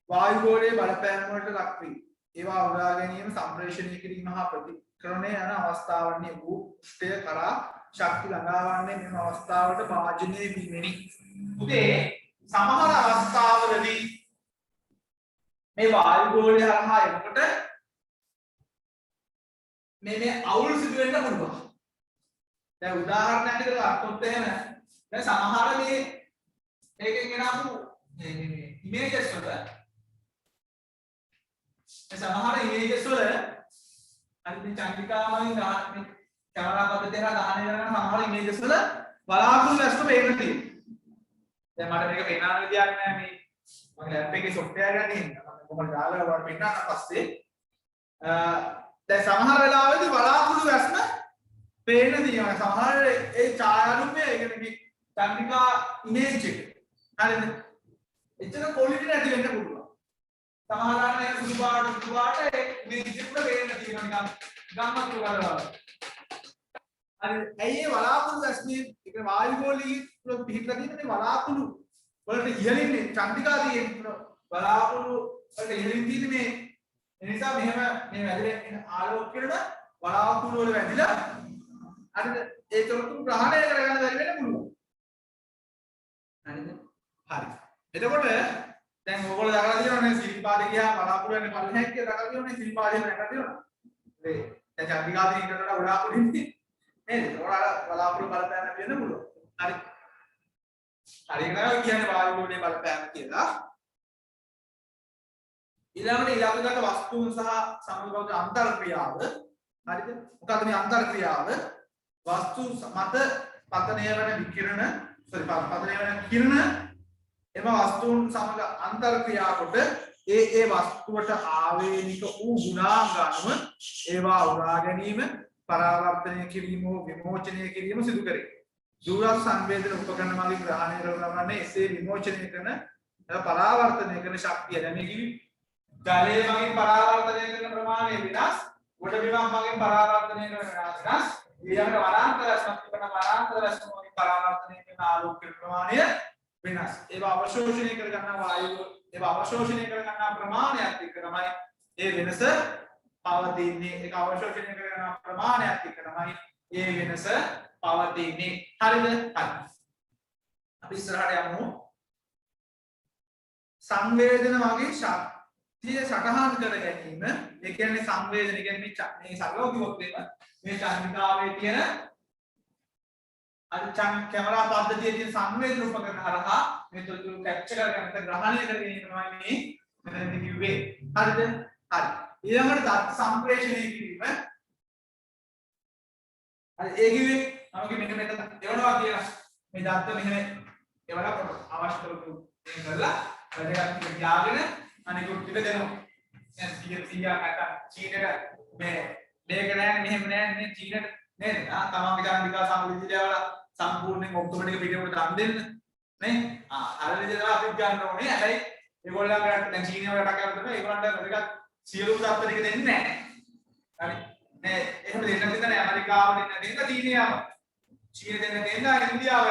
වායු ගෝලයේ බලපෑම් වලට ලක් වේ. ඒවා උරා ගැනීම, සම්ප්‍රේෂණය කිරීම හා ප්‍රතික්‍රමණය යන අවස්ථාවන්හි වූ ෂ්ටය කරා ශක්ති ළඟාවන්නේ මෙම අවස්ථාවට භාජනය වීමෙනි. උදේ සමහර අවස්ථාවලදී මේ වායු ගෝලය හරහා එනකොට මේ අවුල් සිදු වෙන්න පුළුවන්. දැන් උදාහරණයක් විදිහට ගත්තොත් එහෙම දැන් සමහර මේ ඒකෙන් ගෙනාපු ඉමේජස් වල සමහර ඉමේජස් වල අනිත් චන්ද්‍රිකාවලින් ගන්න කැමරා පද්ධතිය හරහා ගහන කරන සමහර ඉමේජස් වල බලාකුළු වැස්ස පේන්න තියෙනවා. දැන් මට මේක පෙන්වන්න විදියක් නැහැ මේ මගේ ලැප් එකේ සොෆ්ට්වෙයාර් එකක් තියෙනවා. මම කොහොමද දාලා ඔයාලට පෙන්වන්න පස්සේ දැන් සමහර වෙලාවෙදී බලාකුළු වැස්ම පේන්න තියෙනවා. සමහර ඒ ඡායාරූපය ඒ කියන්නේ චන්ද්‍රිකා ඉමේජ් එක. හරිද? එච්චර ක්වොලිටි නැති වෙන්න පුළුවන්. සමහරවල් මේ සුදු පාට ඒ ඉමේජ් එක උඩ පේන්න තියෙනවා නිකන් ගම්මතු කරලා. හරි. ඇයි ඒ බලාකුළු වැස්මේ ඒක වායු ගෝලී වල පිහිටලා තියෙන මේ බලාකුළු වලට ඉහළින් චන්ද්‍රිකා තියෙන බලාකුළු වලට ඉහළින් තියෙන මේ නිසා මෙහෙම මේ වැදිලා ආලෝක කිරණ බලාකුළු වල වැදිලා හරිද? ඒ තොරතුරු ග්‍රහණය කරගන්න බැරි වෙන්න පුළුවන්. හරිද? හරි. එතකොට දැන් ඕගොල්ලෝ දැකලා තියෙනවනේ සිලිපාදේ ගියා බලාකුළු යන්නේ පල්ලෙහාට කියලා දැකලා තියෙනවනේ සිලිපාදේ දැකලා තියෙනවද? ඒ දැන් චන්ද්‍රිකාවේ ඉන්නකොට බලාකුළු ඉන්නේ. නේද? ඔයාලා බලාකුළු බලපෑම වෙන්න පුළුවන්. හරි. හරියටම කියන්නේ වායු ගෝලයේ බලපෑම කියලා. ඊළඟට ඉලක්කගත වස්තුන් සහ සමගත අන්තර් ක්‍රියාව. හරිද? මොකද්ද මේ අන්තර් ක්‍රියාව? වස්තු මත පතනය වන විකිරණ පතනය වන කිරණ එම වස්තුන් සමග අන්තර්ක්‍රියා කොට ඒ වස්තුවට ආවේනික වූ ගුණාංග අනුව ඒවා උරා ගැනීම පරාවර්තනය කිරීම හෝ විමෝචනය කිරීම සිදු කරේ. දුරස් සංවේදන උපකරණ මගින් ග්‍රහණය කරනවන්නේ එසේ විමෝචනය කරන පරාවර්තනය කරන ශක්තිය. දැන් මේ කිවි ජලය මගින් පරාවර්තනය කරන ප්‍රමාණය වෙනස්, ගොඩ බිමක් මගින් පරාවර්තනය කරන වෙනස්. ඊළඟට වනාන්තර රැස්මක් තිබෙන වනාන්තර රැස්ම මගින් පරාවර්තනය කරන ආලෝක ප්‍රමාණය වෙනස්. ඒවා අවශෝෂණය කර ගන්නා වායුව, ඒවා අවශෝෂණය කර ගන්නා ප්‍රමාණයත් එක්ක තමයි ඒ වෙනස පවතින්නේ. ඒක අවශෝෂණය කර ගන්නා ප්‍රමාණයත් එක්ක තමයි ඒ වෙනස පවතින්නේ. හරිද? හරි. අපි ඉස්සරහට යමු. සංවේදන වගේ ශක්තිය සටහන් කර ගැනීම. ඒ කියන්නේ සංවේදන කියන්නේ මේ සරලව කිව්වොත් මේ චන්ද්‍රිකාවේ තියෙන කැමරා පද්ධතියේ තියෙන සංවේදන උපකරණ හරහා මේ තොරතුරු කැප්චර් කරගෙන ග්‍රහණය කරගෙන තමයි මේ මෙතනදී කිව්වේ. හරිද? හරි. ඊළඟට දත්ත සම්ප්‍රේෂණය කිරීම. හරි ඒ කිව්වේ நமக்கு මෙන්න මෙතන එවනවා කියලා. මේ දත්ත මෙහෙම එවලා අවශ්‍ය කරපු මේ කරලා වැඩගත් ටික තියාගෙන අනිකුත් ටික දෙනවා. දැන් 100 නැත්නම් චීනෙට මේ මේක නෑ මෙහෙම නෑ මේ චීනෙට නේද? තමන්ගේ චන්ද්‍රිකා සම්පූර්ණ සම්පූර්ණයෙන් ඔක්කොම ටික පිටේට දන් දෙන්න නේ. අර විදිහට තමයි අපි ගන්න ඕනේ. හැබැයි ඒගොල්ලන්ට දැන් චීනය වලට කරලා තමයි ඒගොල්ලන්ට වැඩගත් සියලුම දත්ත ටික දෙන්නේ නෑ. හරි. නේ එහෙම දෙන්න දෙන්න ඇමරිකාවට දෙන්න චීනියාව. චීන දෙන්න ඉන්දියාව.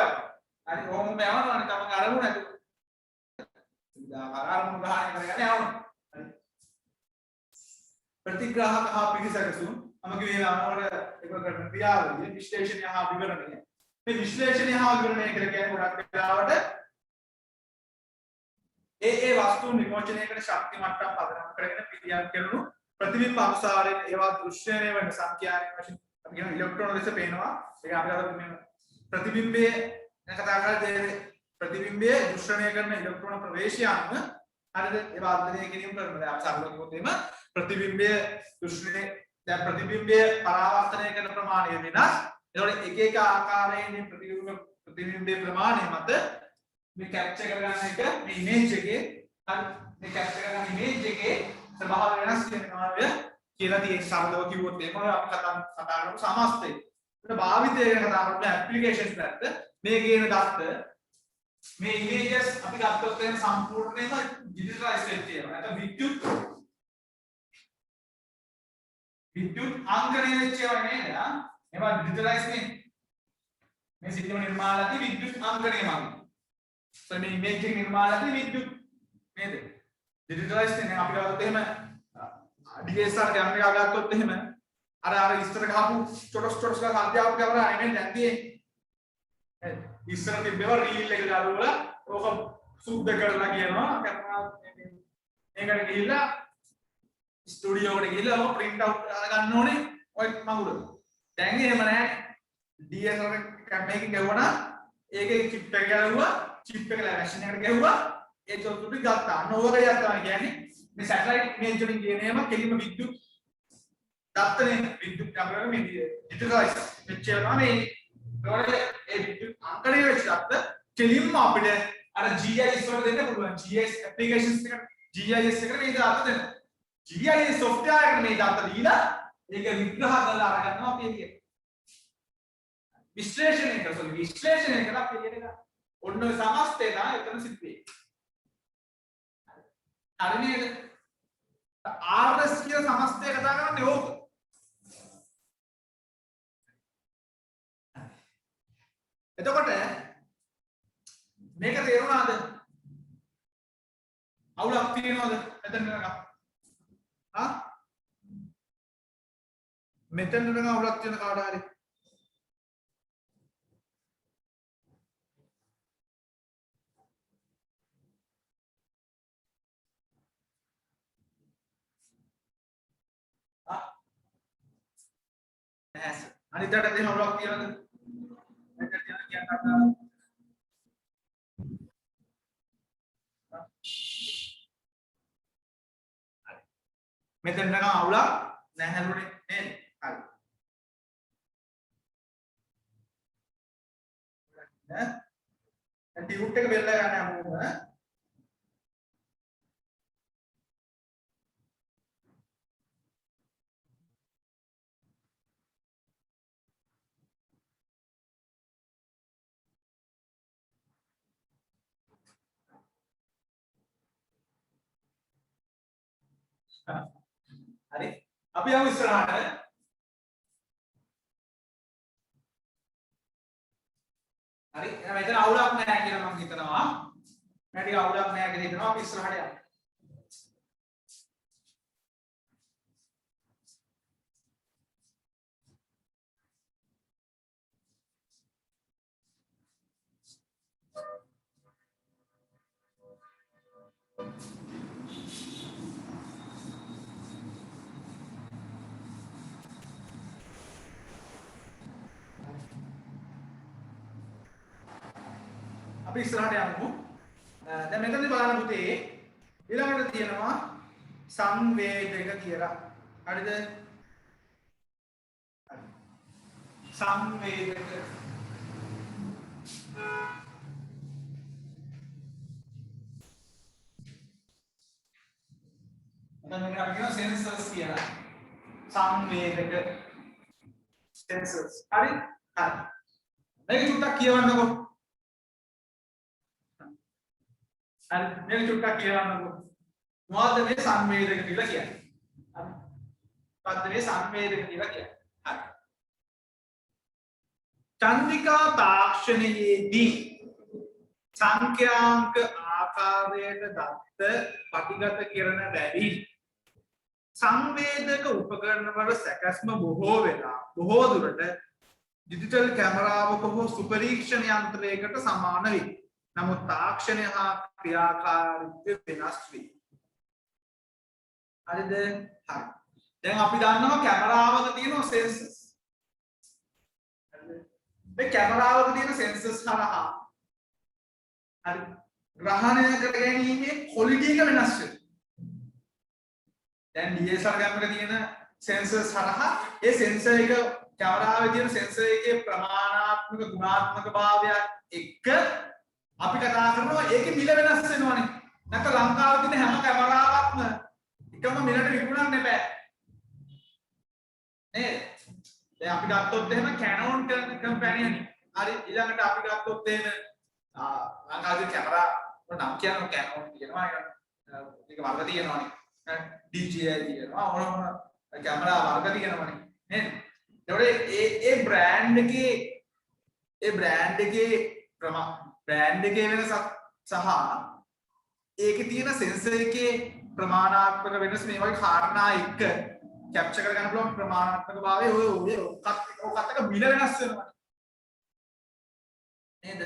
හරි ඕම බෑවනවා නේ තමන් අරමුණ නැතුව. අරමුණ ගහන කරගෙන යනවා. හරි. ප්‍රතිග්‍රාහක හා පිළිසකසුම් நமக்கு வேளாணோட ඒකට ක්‍රියාවලිය විශ්ලේෂණය හා විවරණය. මේ විශ්ලේෂණය හා විවරණය කියලා කියන්නේ ගොඩක් වෙලාවට ඒ වස්තුන් විමෝචනය කරන ශක්ති මට්ටම් පදනම් කරගෙන පිළියම් කරනු ප්‍රතිබිම්බ අනුසාරයෙන් ඒවා දෘශ්‍යණය වෙන සංඛ්‍යාත්මක වශයෙන් අපි කියන ඉලෙක්ට්‍රෝන ලෙස පේනවා. ඒක අපි අර මේ ප්‍රතිබිම්බයේ කතා කරලා ප්‍රතිබිම්බයේ දෘශ්‍යණය කරන ඉලෙක්ට්‍රෝන ප්‍රවේශය අනුව හරිද ඒ වර්ධනය කිරීම කරනවා. අපි සරලව කිව්වොත් එහෙම ප්‍රතිබිම්බයේ දෘශ්‍යණය දැන් ප්‍රතිබිම්බයේ පරාවර්තනය කරන ප්‍රමාණය වෙනස්. ඒතකොට එක එක ආකාරයෙන් ප්‍රතිබිම්බයේ ප්‍රමාණය මත මේ කැප්චර් කරගන්න එක මේ ඉමේජ් එකේ හරි මේ කැප්චර් කරගන්න ඉමේජ් එකේ ස්වභාවය වෙනස් වෙනවා කියලා තියෙන සරලව කිව්වොත් එහෙම අපි කතා කරමු සමස්තය. ඒක භාවිතය ගැන කතා කරමු ඇප්ලිකේෂන්ස් පැත්ත. මේ කියන දත්ත මේ ඉමේජස් අපි ගත්තොත් එහෙනම් සම්පූර්ණයෙන්ම ඩිජිටලයිස් වෙච්ච ඒවා. නැත්නම් විද්‍යුත් අංකණය වෙච්ච ඒවා නේද? ඒවා ඩිජිටලයිස් නේ. මේ සිස්ටම් නිර්මාණයදී විද්‍යුත් අංකණය මගින්. So මේ ඉමේජ් එක නිර්මාණයදී විද්‍යුත් නේද? ඩිජිටලයිස් නේ. අපි ගත්තොත් එහෙම DSLR කැමරා එකක් ගත්තොත් එහෙම අර ඉස්සර ගහපු චොටස් ගාලා අධ්‍යාපක කැමරා නෙමෙයි දැන් තියෙන්නේ. ඉස්සර තිබ්බේවා රීල් එක දාලා ඕක සුද්ධ කරලා කියනවා කැමරා මේකට ගිහිල්ලා ස්ටුඩියෝ එකට ගිහිල්ලා ඔය print out ගන්න ඕනේ ඔය මගුල. දැන් එහෙම නැහැ. DSLR කැමරාවකින් ගවුණා ඒකේ chip එක ගලුවා chip එක මැෂින් එකට ගැහුවා ඒ තොරතුරු ගත්තා. අන්න ඕක දෙයක් තමයි කියන්නේ මේ සැටලයිට් ඉමේජ් වලින් කියනේම කෙලිම විද්‍යුත් දත්තනේ විද්‍යුත් කැමරාවේ මේ ඩිජිටලයිස් වෙච්ච ඒවා මේ ඒ විද්‍යුත් අංකණය වෙච්ච දත්ත කෙලින්ම අපිට අර GIS වල දෙන්න පුළුවන්. GIS applications එක GIS එකට මේ දත්ත දෙන්න. GIS software එකට මේ data දීලා ඒක විග්‍රහ කරලා අරගන්නවා අපි ඒක. විශ්ලේෂණය කරලා විශ්ලේෂණය කරලා අපි ඒක ඔන්න ඔය සමස්තය තමයි එතන සිද්ධ වෙන්නේ. හරි නේද? RS කියන සමස්තය කතා කරන්නේ ඕක. එතකොට මේක තේරුණාද? අවුලක් තියෙනවද? මෙතන මෙතන නම් අවුලක් තියෙන කාට හරි අනිතට දෙන අවුලක් තියෙනවද? මෙතන කියන්න මෙතන නම් අවුලක් නැහැලුනේ නේද? හරි. ඈ දැන් ටියුට් එක බෙල්ල ගන්න හැමෝම හරි අපි යමු ඉස්සරහට හරි එහෙනම් මෙතන අවුලක් නැහැ කියලා මම හිතනවා මම ටික අවුලක් නැහැ කියලා හිතනවා අපි ඉස්සරහට යමු අපි ඉස්සරහට යමු. දැන් මෙතනදී බලන්න පුතේ ඊළඟට තියෙනවා සංවේදක කියලා. හරිද? සංවේදක. දැන් මේක අපි කියනවා සෙන්සර්ස් කියලා. සංවේදක සෙන්සර්ස්. හරි? හරි. මේක චුට්ටක් කියවන්නකෝ. හරි මේක චුට්ටක් කියවන්නකෝ මොකද්ද මේ සංවේදක කියලා කියන්නේ හරි මොකද්ද මේ සංවේදක කියලා කියන්නේ හරි චන්ද්‍රිකා තාක්ෂණයේදී සංඛ්‍යාංක ආකාරයට දත්ත පටිගත කරන බැවින් සංවේදක උපකරණ වල සැකස්ම බොහෝ දුරට ඩිජිටල් කැමරාවක හෝ සුපරීක්ෂණ යන්ත්‍රයකට සමාන වේ. නමුත් තාක්ෂණය හා ක්‍රියාකාරීත්වය වෙනස් වේ. හරිද? හරි. දැන් අපි දන්නවා කැමරාවක තියෙන සෙන්සර්ස්. හරිද? මේ කැමරාවක තියෙන සෙන්සර්ස් හරහා හරි ග්‍රහණය කර ගැනීමේ ක්වොලිටි එක වෙනස් වෙනවා. දැන් DSLR කැමරාවක තියෙන සෙන්සර්ස් හරහා ඒ සෙන්සර් එක කැමරාවේ තියෙන සෙන්සර් එකේ ප්‍රමාණාත්මක ගුණාත්මක භාවයක් එක්ක අපි කතා කරනවා ඒකේ මිල වෙනස් වෙනවනේ. නැත්නම් ලංකාවේ තියෙන හැම කැමරාවක්ම එකම මිලට විකුණන්න බෑ. නේද? දැන් අපි ගත්තොත් එහෙම Canon කම්පැනි හරි ඊළඟට අපි ගත්තොත් එහෙම ලංකාවේ කැමරා නම් කියනවා Canon කියනවා ඒක වර්ග තියෙනවනේ. DJI කියනවා ඕනම කැමරා වර්ග තියෙනවනේ. නේද? ඒතකොට ඒ බ්‍රෑන්ඩ් එකේ බ්‍රෑන්ඩ් එකේ වෙනසක් සහ ඒකේ තියෙන සෙන්සර් එකේ ප්‍රමාණාත්මක වෙනස මේ වගේ කාරණා එක්ක කැප්චර් කරගන්න පුළුවන් ප්‍රමාණාත්මක භාවය ඔය ඔකත් එක මිල වෙනස් වෙනවා නේද?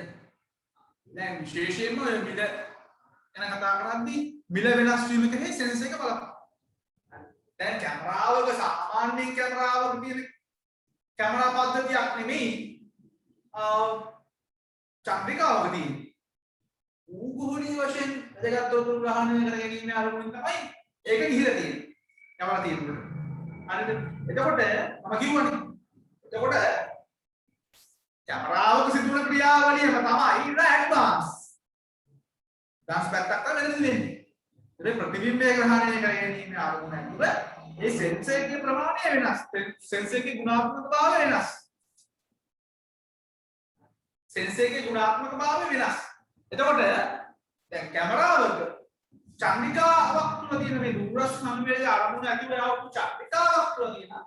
දැන් විශේෂයෙන්ම ඔය මිල ගැන කතා කරද්දී මිල වෙනස් වීම කෙරෙහි සෙන්සර් එක බලපාන. දැන් කැමරාවක සාමාන්‍ය කැමරාවක තියෙන කැමරා පද්ධතියක් නෙමෙයි චන්ද්‍රිකාවක තියෙන. ඌගුහුණී වශයෙන් වැදගත් උතුම් ග්‍රහණය කර ගැනීම අරමුණින් තමයි ඒක ගිහිලා තියෙන්නේ. කැමරා තියෙනකොට. හරිද? එතකොට මම කිව්වනේ. එතකොට කැමරාවක සිදුවන ක්‍රියාවලියම තමයි ඇඩ්වාන්ස්. ඩාන්ස් පැත්තක් තමයි වෙන්නේ. ඒ ප්‍රතිබිම්බය ග්‍රහණය කර ගැනීම අරමුණ ඇතුළ ඒ සෙන්සර් එකේ ප්‍රමාණය වෙනස්. සෙන්සර් එකේ ගුණාත්මක භාවය වෙනස්. සෙන්සර් එකේ ගුණාත්මක භාවය වෙනස්. එතකොට දැන් කැමරාවක චන්ද්‍රිකාවක් තුල තියෙන මේ දුරස් සංවේදී අරමුණ ඇතුළේ ආපු චන්ද්‍රිකාවක් තුල තියෙන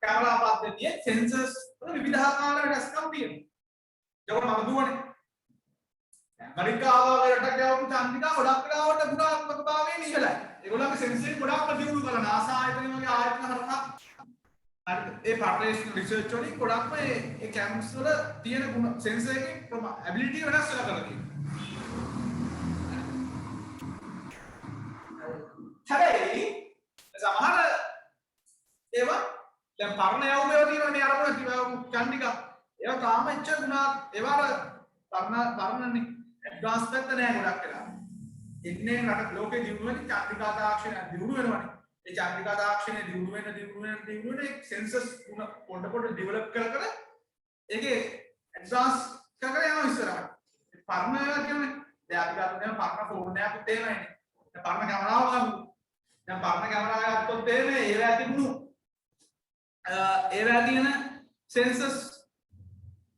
කැමරා පද්ධතියේ සෙන්සර්ස් වල විවිධාකාර වෙනස්කම් තියෙනවා. ඒකට මම දුවනේ. ඇමරිකාවකට ගියවු චන්ද්‍රිකා ගොඩක් වෙලාවට ගුණාත්මක භාවයෙන් ඉහළයි. ඒගොල්ලන්ගේ සෙන්සර් ගොඩක්ම දියුණු කරලා NASA ආයතන වගේ ආයතන හරහා ඒ පාර්ටේෂන් රිසර්ච් වලින් ගොඩක්ම ඒ කැම්ස් වල තියෙන ගුණ සෙන්සර් එකේ ඇබිලිටි වෙනස් වෙලා කරලා තියෙනවා. හැබැයි සමහර ඒවා දැන් පරණ යවුමේ තියෙන මේ අරමුණ චන්ද්‍රිකා ඒවා තාම එච්චර ගුණාත් ඒවා පරණනේ ඇඩ්වාන්ස් පැත්ත නෑ ගොඩක් වෙලා. ඉන්නේ රට ලෝකේ දියුණු වෙන චන්ද්‍රිකා තාක්ෂණය දියුණු වෙනවනේ. ඒ චන්ද්‍රිකා තාක්ෂණය දියුණු වෙන සෙන්සර්ස් පොඩ ඩෙවලොප් කර ඒකේ ඇඩ්වාන්ස් කර යනවා පරණ ඒවා කියන්නේ. දැන් අපි ගත්තොත් එහෙම පරණ ෆෝන් එකක් තේරෙන්නේ. දැන් පරණ කැමරාව ගමු. දැන් පරණ කැමරාව ගත්තොත් තේරෙන්නේ ඒවා තිබුණු ඒවා තියෙන සෙන්සර්ස්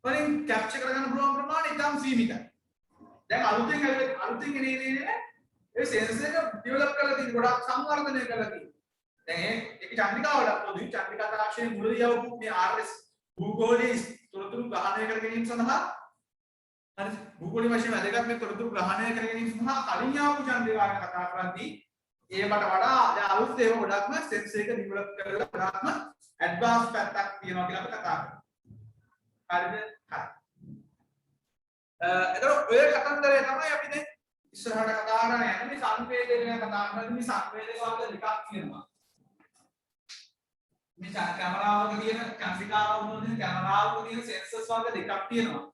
වලින් කැප්චර් කරගන්න පුළුවන් ප්‍රමාණය ඉතාම සීමිතයි. දැන් අලුතෙන් එන්නේ ඒ සෙන්සර් එක ඩෙවලොප් කරලා තියෙන ගොඩක් සංවර්ධනය කරලා තියෙනවා. දැන් ඒක චන්ද්‍රිකාවලක් පොදුයි චන්ද්‍රිකා තාක්ෂණයේ මුලදී යවපු මේ RS භූගෝලීය තොරතුරු ග්‍රහණය කර ගැනීම සඳහා හරි භූගෝලීය වශයෙන් වැදගත් මේ තොරතුරු ග්‍රහණය කර ගැනීම සඳහා කලින් යවපු චන්ද්‍රිකාවක කතා කරද්දී ඒකට වඩා දැන් අලුත් ඒවා ගොඩක්ම සෙන්සර් එක ඩෙවලොප් කරලා ගොඩක්ම ඇඩ්වාන්ස් පැත්තක් තියෙනවා කියලා අපි කතා කරනවා. හරිද? හරි. එතකොට ඔය කතන්දරය තමයි අපි දැන් ඉස්සරහට කතා කරන්න යන්නේ. මේ සංවේදනය කතා කරන්නේ මේ සංවේදක වර්ග දෙකක් තියෙනවා. මේ කැමරාවක තියෙන චන්ද්‍රිකාවක තියෙන කැමරාවක තියෙන සෙන්සර්ස් වර්ග දෙකක් තියෙනවා.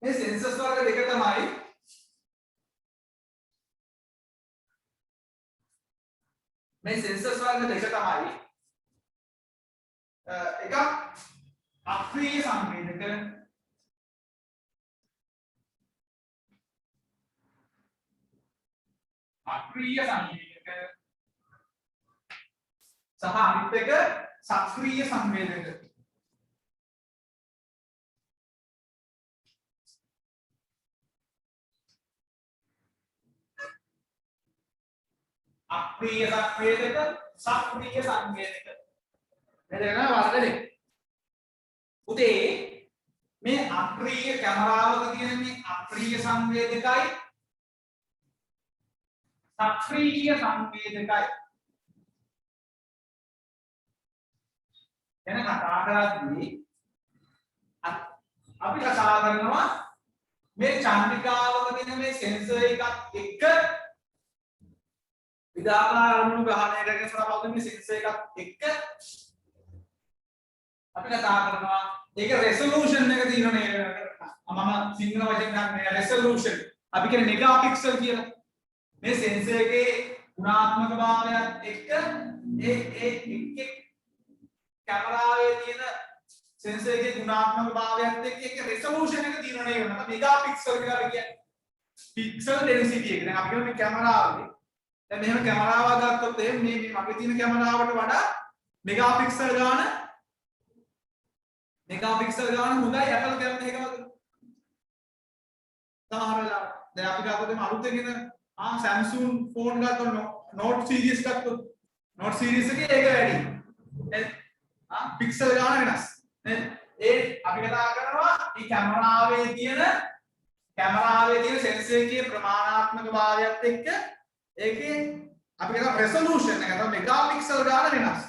මේ සෙන්සර්ස් වර්ග දෙක තමයි එකක් අක්‍රීය සංවේදක සහ අනිත් එක සක්‍රීය සංවේදක. අක්‍රීය සංවේදක සක්‍රීය සංවේදක. මෙතන වර්ග දෙක. උදේ මේ අක්‍රීය කැමරාවක තියෙන මේ අක්‍රීය සංවේදකයි සක්‍රීය සංවේදකයි ගැන කතා කරද්දී අපි කතා කරනවා මේ චන්ද්‍රිකාවක තියෙන මේ සෙන්සර් එකත් එක්ක විදාකාර අරමුණු ග්‍රහණය කරගෙන සමහරවිට මේ සෙන්සර් එකත් එක්ක අපි කතා කරනවා ඒක රෙසලූෂන් එක තියෙනනේ මම සිංහල වචෙන් ගන්න රෙසලූෂන් අපි කියන්නේ මෙගාපික්සල් කියලා. මේ සෙන්සර් එකේ ගුණාත්මක භාවයත් එක්ක ඒ කැමරාවේ තියෙන සෙන්සර් එකේ ගුණාත්මක භාවයත් එක්ක ඒක රෙසලූෂන් එක තියෙනනේ ඒක තමයි මෙගාපික්සල් කියලා අපි කියන්නේ. පික්සල් ඩෙන්සිටි එක. දැන් අපි කියන්නේ මේ කැමරාවේ දැන් මෙහෙම කැමරාවක් ගත්තොත් මේ මගේ තියෙන කැමරාවට වඩා මෙගාපික්සල් ගාන හොඳයි Apple කැමරා එක වගේ. සමහර වෙලාවට දැන් අපි ගත්තොත් මේ අලුතෙන් එන Samsung ෆෝන් ගත්තොත් Note series ගත්තොත් Note series එකේ ඒක වැඩි. පික්සල් ගාන වෙනස්. නේද? ඒ අපි කතා කරනවා මේ කැමරාවේ තියෙන සෙන්සර් එකේ ප්‍රමාණාත්මක භාවයත් එක්ක ඒකේ අපි කියන රෙසලූෂන් එක තමයි මෙගාපික්සල් ගාන වෙනස්.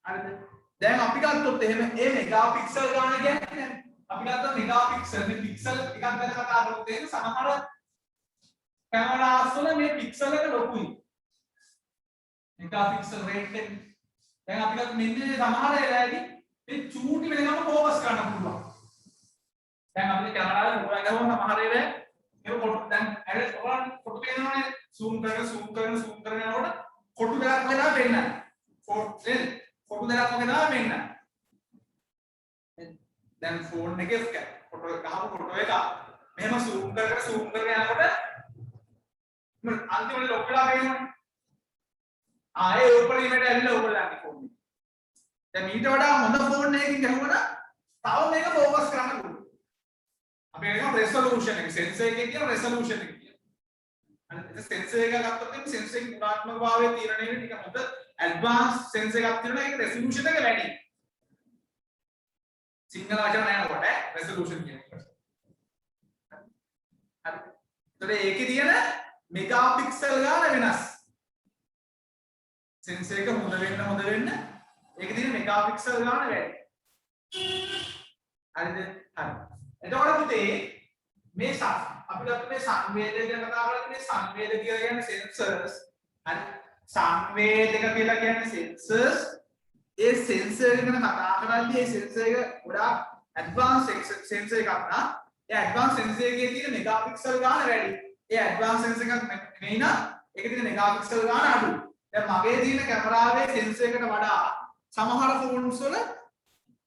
හරිද? දැන් අපි ගත්තොත් එහෙම මේ මෙගාපික්සල් ගාන කියන්නේ අපි ගත්තා මෙගාපික්සල් මේ පික්සල් එකක් ගැන කතා කරොත් එහෙම සමහර කැමරාස් වල මේ පික්සල් එක ලොකුයි. මෙගාපික්සල් රේට් එක දැන් අපි ගත්ත මෙන්න සමහර වෙලාවදී මේ චූටි වෙනකම් ફોකස් කරන්න පුළුවන්. දැන් අපේ කැමරාවේ මොකක්ද ගමන සමහර වෙලාවේ ඒක පොඩ්ඩක් දැන් ඇරෙත් ඔයාලා ෆොටෝ පේනවනේ zoom කරගෙන යනකොට ෆොටෝ දෙකක් වෙනවා පේන්නේ. ෆොටෝ දෙකක් වෙනවා පේන්නේ. දැන් ෆෝන් එකේ ෆොටෝ ගහපු ෆොටෝ එක මෙහෙම zoom කරගෙන යනකොට අන්තිමට ලොක් වෙලා පේනවනේ. ආයේ උඩරීමට ඇවිල්ලා උඩලන්නේ ෆෝන් එක. දැන් ඊට වඩා හොඳ ෆෝන් එකකින් ගහුවනම් තව මේක ફોකස් කරන්න පුළුවන්. අපි කියනවා රෙසලූෂන් එක සෙන්සර් එකේ කියන රෙසලූෂන් එක කියන. අනිත් සෙන්සර් එක ගත්තොත් මේ සෙන්සර් එකේ ගුණාත්මක භාවය තීරණය වෙන එක හොඳ ඇඩ්වාන්ස් සෙන්සර් එකක් තියෙනවා ඒක රෙසලූෂන් එක වැඩි. සිංහල වචන නෑනකොට රෙසලූෂන් කියන එක. හරි. ඒතකොට ඒකේ තියෙන මෙගාපික්සල් ගාන වෙනස්. සෙන්සර් එක හොඳ වෙන්න ඒකේ තියෙන මෙගාපික්සල් ගාන වැඩි. හරිද? හරි. එතකොට පුතේ මේ අපි ගත්ත මේ සංවේදක ගැන කතා කරලා මේ සංවේදක කියලා කියන්නේ සෙන්සර්ස්. හරි. සංවේදක කියලා කියන්නේ සෙන්සර්ස්. ඒ සෙන්සර් එක ගැන කතා කරද්දී ඒ සෙන්සර් එක ගොඩාක් ඇඩ්වාන්ස් සෙන්සර් එකක් නා. ඒ ඇඩ්වාන්ස් සෙන්සර් එකේ තියෙන මෙගාපික්සල් ගාන වැඩි. ඒ ඇඩ්වාන්ස් සෙන්සර් එකක් නෙවෙයි නා. ඒකේ තියෙන මෙගාපික්සල් ගාන අඩුයි. දැන් මගේ තියෙන කැමරාවේ සෙන්සර් එකට වඩා සමහර ෆෝන්ස් වල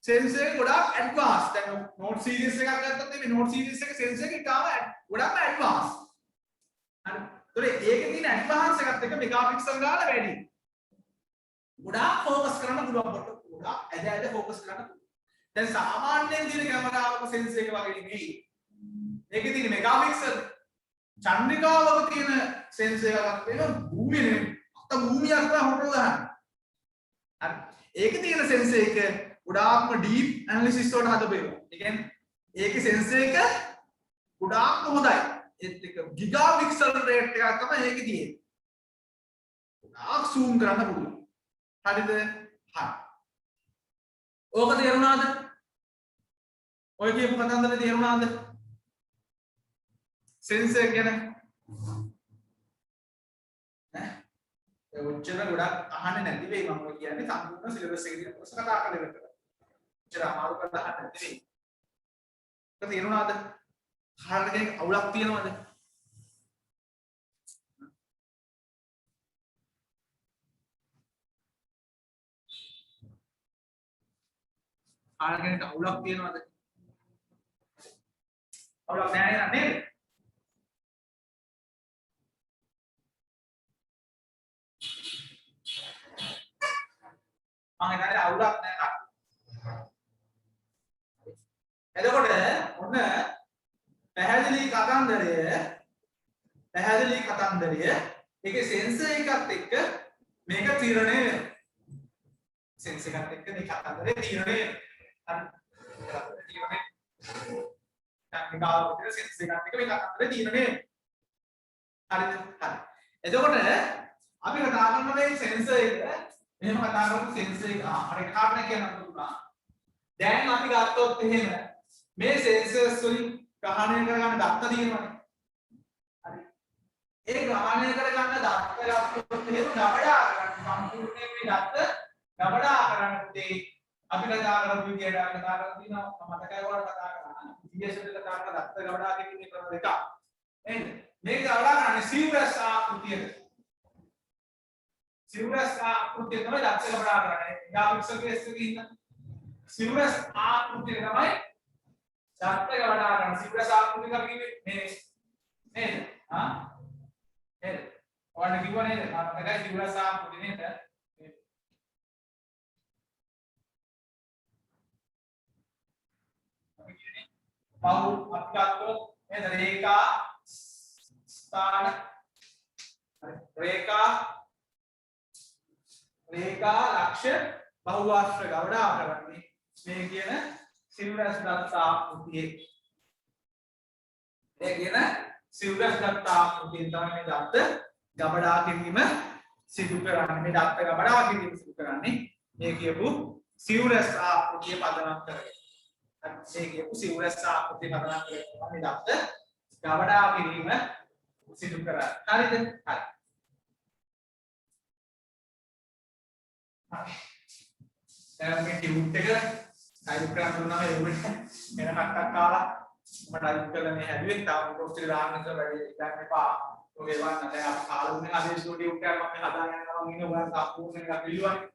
සෙන්සර් එක ගොඩාක් ඇඩ්වාන්ස්. දැන් නෝට් සීරීස් එකක් ගත්තොත් මේ නෝට් සීරීස් එක සෙන්සර් එක ඉතාලම ගොඩාක්ම ඇඩ්වාන්ස්. හරි. ඒතකොට ඒකේ තියෙන ඇඩ්වාන්ස් එකත් එක්ක මෙගාපික්සල් ගාන වැඩි. ගොඩාක් ફોකස් කරන්න පුළුවන් කොට. ගොඩාක් ඇද ફોකස් කරන්න පුළුවන්. දැන් සාමාන්‍යයෙන් දින කැමරාවක සෙන්සර් එක වගේ නෙමෙයි. ඒකේ තියෙන මෙගාපික්සල් චන්ද්‍රිකාවක තියෙන සෙන්සර් එකක් වෙන භූමිය නෙමෙයි. අත භූමියක් තමයි හොටල් ගන්න. හරි. ඒකේ තියෙන සෙන්සර් එක ගොඩාක්ම ඩීප් ඇනලිසිස් වලට හදපේවා. ඒ කියන්නේ ඒකේ සෙන්සර් එක ගොඩාක්ම හොඳයි. ඒත් එක ගිගා පික්සල් රේට් එකක් තමයි ඒකේ තියෙන්නේ. ගොඩාක් zoom කරන්න පුළුවන්. හරිද? හරි. ඕක තේරුණාද? ඔය කියපු කතන්දර තේරුණාද? සෙන්සර් ගැන ඔච්චර ගොඩක් අහන්නේ නැති වෙයි මම ඔය කියන්නේ සම්පූර්ණ සිලබස් එකේ තියෙන කොටස කතා කරලා ඉවර කරා. ඔච්චර අමාරු කරලා අහන්න නැති වෙයි. ඒක තේරුණාද? කාටද කෙනෙක් අවුලක් තියනවද? කාටද කෙනෙක් අවුලක් තියනවද? අවුලක් නැහැ නේද? මම හිතන්නේ අවුලක් නැහැ. එතකොට ඔන්න පැහැදිලි කතන්දරය ඒකේ සෙන්සර් එකත් එක්ක මේක තීරණය වෙනවා. සෙන්සර් එකත් එක්ක මේ කතන්දරේ තීරණය වෙනවා. හරි. තීරණය. ටැක්නිකල් විදිහට සෙන්සර් එකත් එක්ක මේ කතන්දරේ තීරණය වෙනවා. හරිද? හරි. එතකොට අපි කතා කරන මේ සෙන්සර් එක එහෙම කතා කරමු සෙන්සර් එක හරි කාරණා කියන්න පුළුවන්. දැන් අපි ගත්තොත් එහෙම මේ සෙන්සර්ස් වලින් ග්‍රහණය කරගන්න දත්ත තියෙනවනේ. හරි. ඒ ග්‍රහණය කරගන්න දත්ත ගත්තොත් එහෙම ගබඩා කරන්න සම්පූර්ණයෙන් මේ දත්ත ගබඩා කරන්න පුතේ අපි කතා කරපු විදියට අපි කතා කරලා තියෙනවා මතකයි වල කතා කරා. GS වල කතා කරලා දත්ත ගබඩා කිරීමේ ක්‍රම දෙකක්. නේද? මේක ගබඩා කරන්නේ සිව්රස් ආකෘතියට. සිව්රස් ආකෘතිය තමයි දත්ත ගබඩා කරන්නේ. මෙගාපික්සල් කේස් එකේ ඉන්න සිව්රස් ආකෘතිය තමයි දත්ත ගබඩා කරන සිව්රස් ආකෘතිය අපි කිව්වේ මේ නේද? හා නේද? ඔයාලා කිව්වා නේද? මතකයි සිව්රස් ආකෘතිය නේද? අපි කියන්නේ බහු අපි ගත්තොත් නේද? රේඛා ස්ථාන රේඛා ලක්ෂ්‍ය බහුවාශ්‍ර ගබඩා කරන්නේ මේ කියන සිව්රස් දත්ත ආකෘතියේ. ඒ කියන සිව්රස් දත්ත ආකෘතියෙන් තමයි මේ දත්ත ගබඩා කිරීම සිදු කරන්නේ. මේ දත්ත ගබඩා කිරීම සිදු කරන්නේ මේ කියපු සිව්රස් ආකෘතිය පදනම් කරගෙන. මේ කියපු සිව්රස් ආකෘතිය පදනම් කරගෙන මේ දත්ත ගබඩා කිරීම සිදු කරන්නේ. හරිද? හරි. දැන් මේ ටියුබ් එක ටයිප් කරන්න දුන්නාම එවෙන්න වෙන කට්ටක් කාලා මම ටයිප් කරලා මේ හැදුවේ තාම පොස්ට් එක දාන්න ඉතල වැඩි ඉතින් එපා ඔගේ වන්න දැන් අපි කාලා දුන්නේ ආදී ස්ටුඩියෝ ටියුබ් එකක් මම හදාගෙන යනවා ඉන්න ඔයගොල්ලන් සම්පූර්ණ එකක් පිළිවන්නේ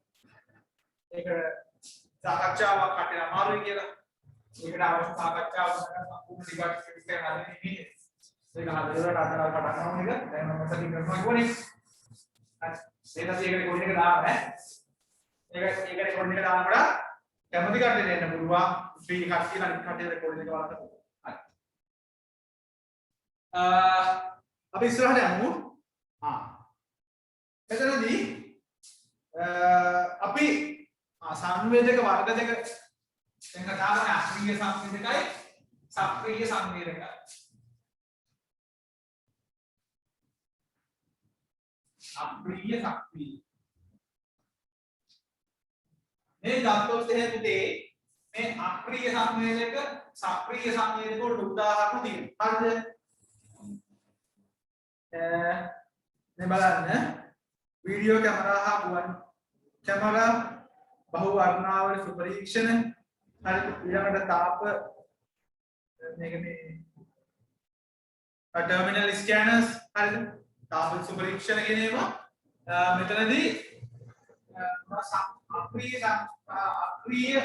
ඒක සාකච්ඡාවක් කටේ අමාරුයි කියලා ඒකට අවශ්‍ය සාකච්ඡාවක් සම්පූර්ණ ඩිබේට් සිස්ටම් එකක් හදන්න ඉන්නේ ඒක හදලා අතර පටන් ගන්න එක දැන් මම සතිය කරනවා කිව්වනේ හරි ඒකට කොඩ් එක දාන්න ඈ ඒකට රෙකෝඩින් එක දානකොට කැමති කට්ටියට එන්න පුළුවන් ෆ්‍රී කට්ටිය අනිත් කට්ටියට රෙකෝඩින් එක බලන්න පුළුවන්. හරි. අපි ඉස්සරහට යමු. මෙතනදී අපි සංවේදක වර්ග දෙක දැන් කතා කරන්නේ අක්‍රීය සංවේදකයි සක්‍රීය සංවේදකයි. අක්‍රීය සක්‍රීය මේ ගත්තොත් එහෙම පුතේ මේ අක්‍රීය සංවේදක සක්‍රීය සංවේදක වලට උදාහරණ තියෙනවා. හරිද? මේ බලන්න වීඩියෝ කැමරා හා ගුවන් කැමරා බහු වර්ණාවල සුපරීක්ෂණ හරිද? ඊළඟට තාප මේක මේ ටර්මිනල් ස්කෑනර්ස් හරිද? තාප සුපරීක්ෂණ කියන ඒවා මෙතනදී අක්‍රීය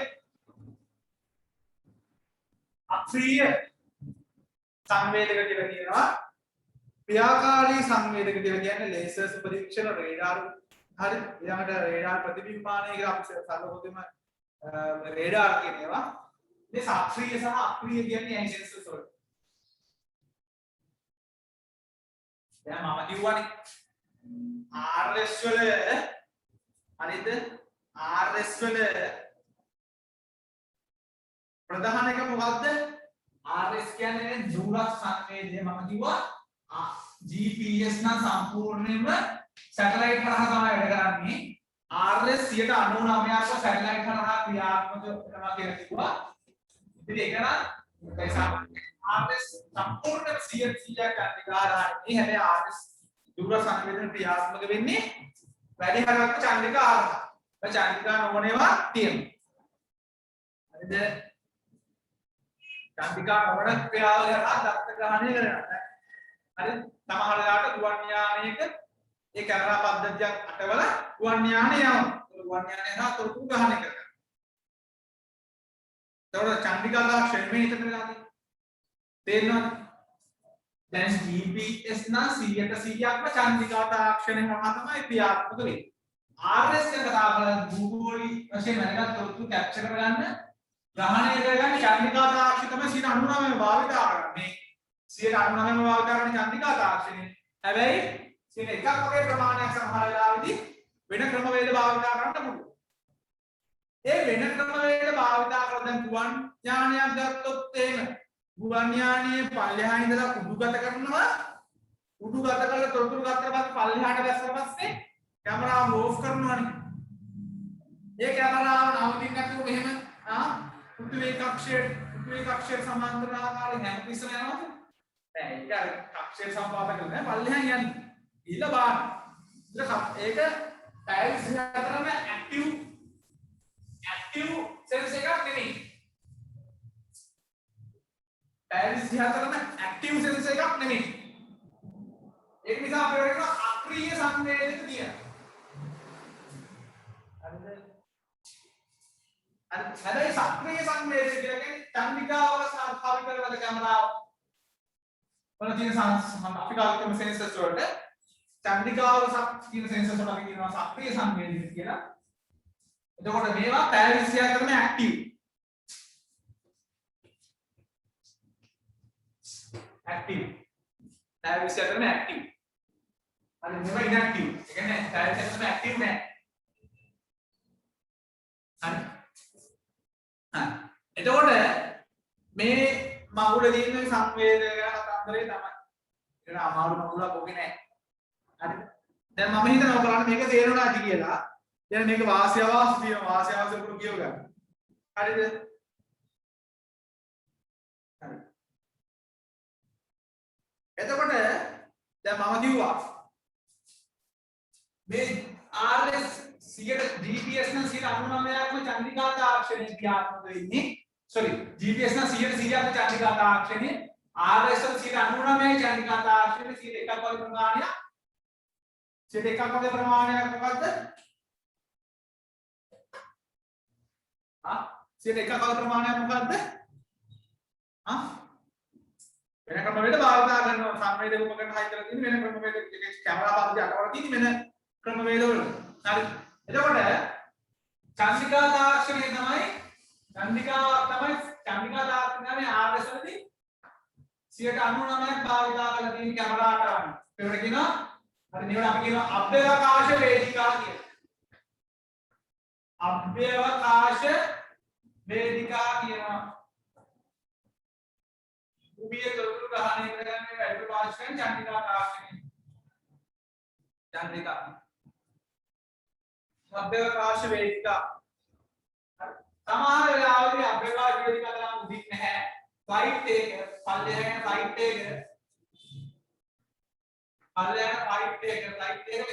අක්‍රීය සංවේදක කියලා කියනවා. ක්‍රියාකාරී සංවේදක කියලා කියන්නේ ලේසර්ස් පරීක්ෂණ රේඩාර් හරි ඊළඟට රේඩාර් ප්‍රතිබිම්බානය කියලා අපි සරලවම රේඩාර් කියනවා. මේ සක්‍රීය සහ අක්‍රීය කියන්නේ ඇයි සෙන්සර්ස් වලට. දැන් මම කිව්වනේ RS වල හරිද RS වල ප්‍රධාන එක මොකද්ද? RS කියන්නේ දුරස් සංවේදනය. මම කිව්වා GPS නම් සම්පූර්ණයෙන්ම සැටලයිට් හරහා තමයි වැඩ කරන්නේ. RS 99%ක් සැටලයිට් හරහා ක්‍රියාත්මක වෙනවා කියලා කිව්වා. ඉතින් ඒක නම් ඒ සාමාන්‍ය RS සම්පූර්ණයෙන්ම 100%ක් අධිකාරාන්නේ. හැබැයි RS දුරස් සංවේදන ක්‍රියාත්මක වෙන්නේ වැඩි හරහා චන්ද්‍රිකා හරහා. ඒ චන්ද්‍රිකා නොවනේවා තියෙනවා. හරිද? චන්ද්‍රිකා නොවන ක්‍රියාවල හරහා දත්ත ග්‍රහණය කරනවා. හරි සමහර වෙලාවට ගුවන් යානයක ඒ කැමරා පද්ධතියක් අටවල ගුවන් යානය යනවා. ගුවන් යානය හරහා තොරතුරු ග්‍රහණය කරනවා. ඒතකොට චන්ද්‍රිකා තාක්ෂණය මේ හිතට වෙලා තියෙනවා. තේරෙනවද? දැන් GPS නම් 100%ක්ම චන්ද්‍රිකා තාක්ෂණය හරහා තමයි ක්‍රියාත්මක වෙන්නේ. RS එක කතා කරලා භූගෝලීය වශයෙන් වැදගත් තොරතුරු කැප්චර් කරගන්න ග්‍රහණය කරගන්න චන්ද්‍රිකා තාක්ෂණය තමයි 99% භාවිත කරන්නේ. 99% භාවිත කරන චන්ද්‍රිකා තාක්ෂණය. හැබැයි 1ක් වගේ ප්‍රමාණයක් සමහර වෙලාවෙදී වෙන ක්‍රමවේද භාවිත කරන්න පුළුවන්. ඒ වෙන ක්‍රමවේද භාවිත කරලා දැන් ගුවන් යානයක් ගත්තොත් එහෙම ගුවන් යානයේ පල්ලෙහා ඉඳලා උඩුගත කරනවා. උඩුගත කරලා තොරතුරු ගත්තට පස්සේ පල්ලෙහාට දැස්සට පස්සේ කැමරාව ඕෆ් කරනවානේ. ඒ කැමරාව නවතින්න නැතුව මෙහෙම පෘථිවි කක්ෂයේ සමාන්තර ආකාරයෙන් හැමතිස්සම යනවාද? නෑ ඒක කක්ෂයේ සම්පාදක නෑ පල්ලෙහාන් යන්නේ. ඊළ බාන. ඒක පැරිස් 24ම ඇක්ටිව් සෙන්ස් එකක් නෙමෙයි. පැරිස් 24ම ඇක්ටිව් සෙන්ස් එකක් නෙමෙයි. ඒක නිසා අපේ වෙන අක්‍රීය සංවේදක තියෙනවා. හැබැයි සක්‍රීය සංවේදක කියලා කියන්නේ චන්ද්‍රිකාවල ස්ථාපිත කරන කැමරාව වල තියෙන අපි කාලෙකම සෙන්සර්ස් වලට චන්ද්‍රිකාවල තියෙන සෙන්සර්ස් වලට අපි කියනවා සක්‍රීය සංවේදක කියලා. එතකොට මේවා පැරිස් 24ම ඇක්ටිව්. පැරිස් 24ම ඇක්ටිව්. අනේ මේවා ඉන්ඇක්ටිව්. ඒ කියන්නේ පැරිස් 24ම ඇක්ටිව් නෑ. හරි. එතකොට මේ මගුල තියෙන සංවේදක කතන්දරේ තමයි. ඒක අමාරු මගුලක් ඔගේ නෑ. හරි. දැන් මම හිතනවා ඔයාලට මේක තේරුණා ඇති කියලා. දැන් මේක වාසිය අවාසි තියෙන වාසිය අවාසි උඩ කියව ගන්න. හරිද? හරි. එතකොට දැන් මම කිව්වා මේ RS 100 GPS නම් 99%ක්ම චන්ද්‍රිකා තාක්ෂණය ක්‍රියාත්මක වෙන්නේ. sorry GPS නම් 100%ක්ම චන්ද්‍රිකා තාක්ෂණය. RS නම් 99%යි චන්ද්‍රිකා තාක්ෂණය 101ක් වගේ ප්‍රමාණයක්. 101ක් වගේ ප්‍රමාණයක් මොකද්ද? 101ක් වගේ ප්‍රමාණයක් මොකද්ද? වෙන ක්‍රමවේද භාවිත කරනවා සංවේදක උපකරණ හයිදලා තියෙන වෙන ක්‍රමවේද කැමරා පද්ධතිය අටවල තියෙන වෙන ක්‍රමවේද වල. හරි. එතකොට චන්ද්‍රිකා තාක්ෂණය තමයි චන්ද්‍රිකා තාක්ෂණයේ RS වලදී 99%ක් භාවිත කරලා තියෙන කැමරා අටවල. ඒකට කියනවා හරි මේවට අපි කියනවා අභ්‍යවකාශ වේදිකා කියලා. අභ්‍යවකාශ වේදිකා කියනවා. භූමියේ තොරතුරු ග්‍රහණය කරගන්න වැඩි පාර්ශ්වයෙන් චන්ද්‍රිකා තාක්ෂණය. චන්ද්‍රිකා අභ්‍යවකාශ වේදිකා. සමහර වෙලාවදී අභ්‍යවකාශ වේදිකා තරම් උදික් නැහැ. ෆ්ලයිට් එක පල්ලෙහාට ෆ්ලයිට් එක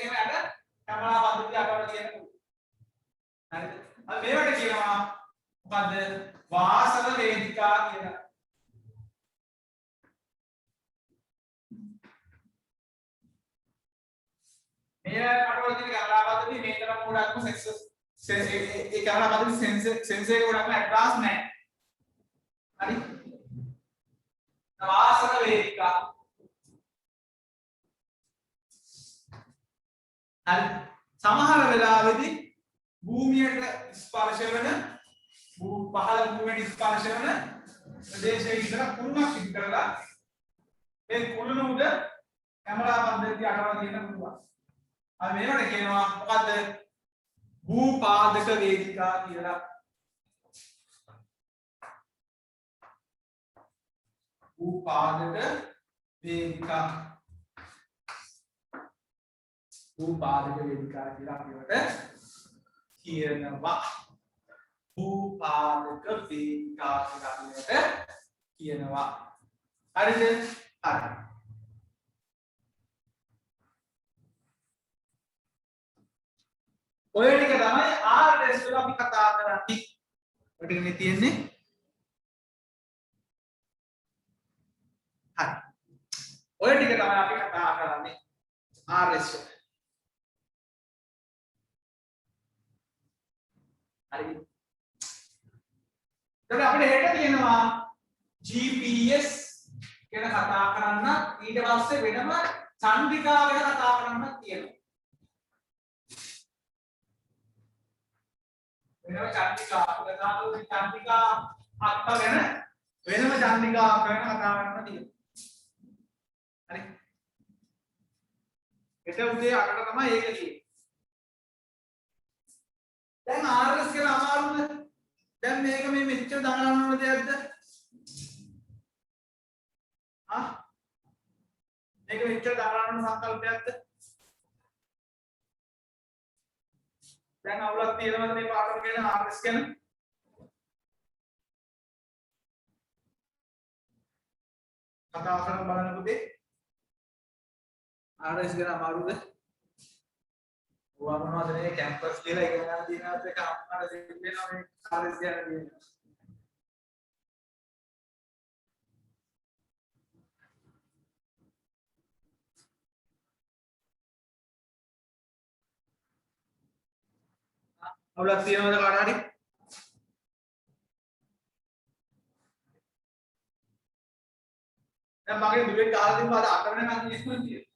මෙහෙම අර කැමරා පද්ධතිය අටවල තියෙන හරිද? මේවට කියනවා මොකද්ද? වාසව වේදිකා කියලා. මේ අටවල තියෙන කැමරා පද්ධතිය මේ තරම් ගොඩක්ම ඒ කැමරා පද්ධතිය සෙන්සර් එක ගොඩක්ම ඇඩ්වාන්ස් නැහැ. හරි? නවාසන වේදිකා හරි සමහර වෙලාවෙදී භූමියට ස්පර්ශ වෙන පහළ භූමියට ස්පර්ශ වෙන ප්‍රදේශයේ ඉඳලා කුළුණක් සිදු කරලා ඒ කුළුණ උඩ කැමරා පද්ධතිය අටවලා තියෙන පුළුවන්. අර මේවට කියනවා මොකද්ද? භූපාදක වේදිකා කියලා. භූපාදක වේදිකා භූපාදක වේදිකා කියලා අපිට කියනවා. භූපාදක වේදිකා කියලා අපිට කියනවා. හරිද? හරි. ඔය ටික තමයි RS වල අපි කතා කරන්නේ. ඔය ටිකනේ තියෙන්නේ. හරි. ඔය ටික තමයි අපි කතා කරන්නේ RS වල. හරි. දැන් අපිට හෙට තියෙනවා GPS ගැන කතා කරන්න ඊට පස්සේ වෙනම චන්ද්‍රිකා ගැන කතා කරන්න තියෙනවා. වෙනම චන්ද්‍රිකා චන්ද්‍රිකා අක්ක ගැන වෙනම චන්ද්‍රිකා අක්ක ගැන කතා කරන්න තියෙනවා. හරි. හෙට උදේ 8ට තමයි ඒක තියෙන්නේ. දැන් RS කියලා අමාරුද? දැන් මේක මේ මෙච්චර දඟලන්න ඕන දෙයක්ද? මේක මෙච්චර දඟලන්න ඕන සංකල්පයක්ද? දැන් අවුලක් තියෙනවද මේ පාඩම ගැන RS ගැන? කතා කරලා බලන්න පුතේ. RS ගැන අමාරුද? වුණාද මේ කැම්පස් කියලා ඉගෙන ගන්න දිනවත් එක අම්මලා දෙන්නවා මේ RS ගැන කියනවා. අවුලක් තියෙනවද කාට හරි? දැන් මගේ දුවේ කාලේ දින අද 8 වෙනකන් ඉස්කෝලේ තියෙනවා.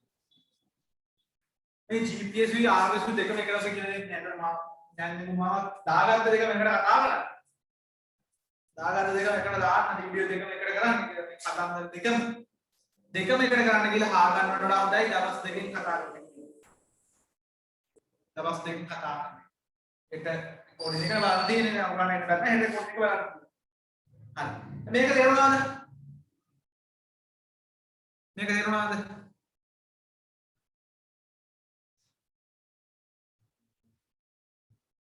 මේ GPS වි RS දෙකම එක රස කියලා දෙන්නේ නැහැ. මම දැන් මම දාගත්ත දෙකම එකට කතා කරා. දාගත්ත දෙකම එකට දාන්න වීඩියෝ දෙකම එකට කරන්න කියලා මේ කතාන්දර දෙකම එකට කරන්න කියලා හා ගන්නවට වඩා හොඳයි දවස් දෙකකින් කතා කරන්න. දවස් දෙකකින් කතා කරන්න. ඒක පොඩි දෙක බලන්න තියෙන්නේ නෑ උගාන එකට ගන්න හෙට පොඩි ටික බලන්න. හරි. මේක තේරුණාද? මේක තේරුණාද?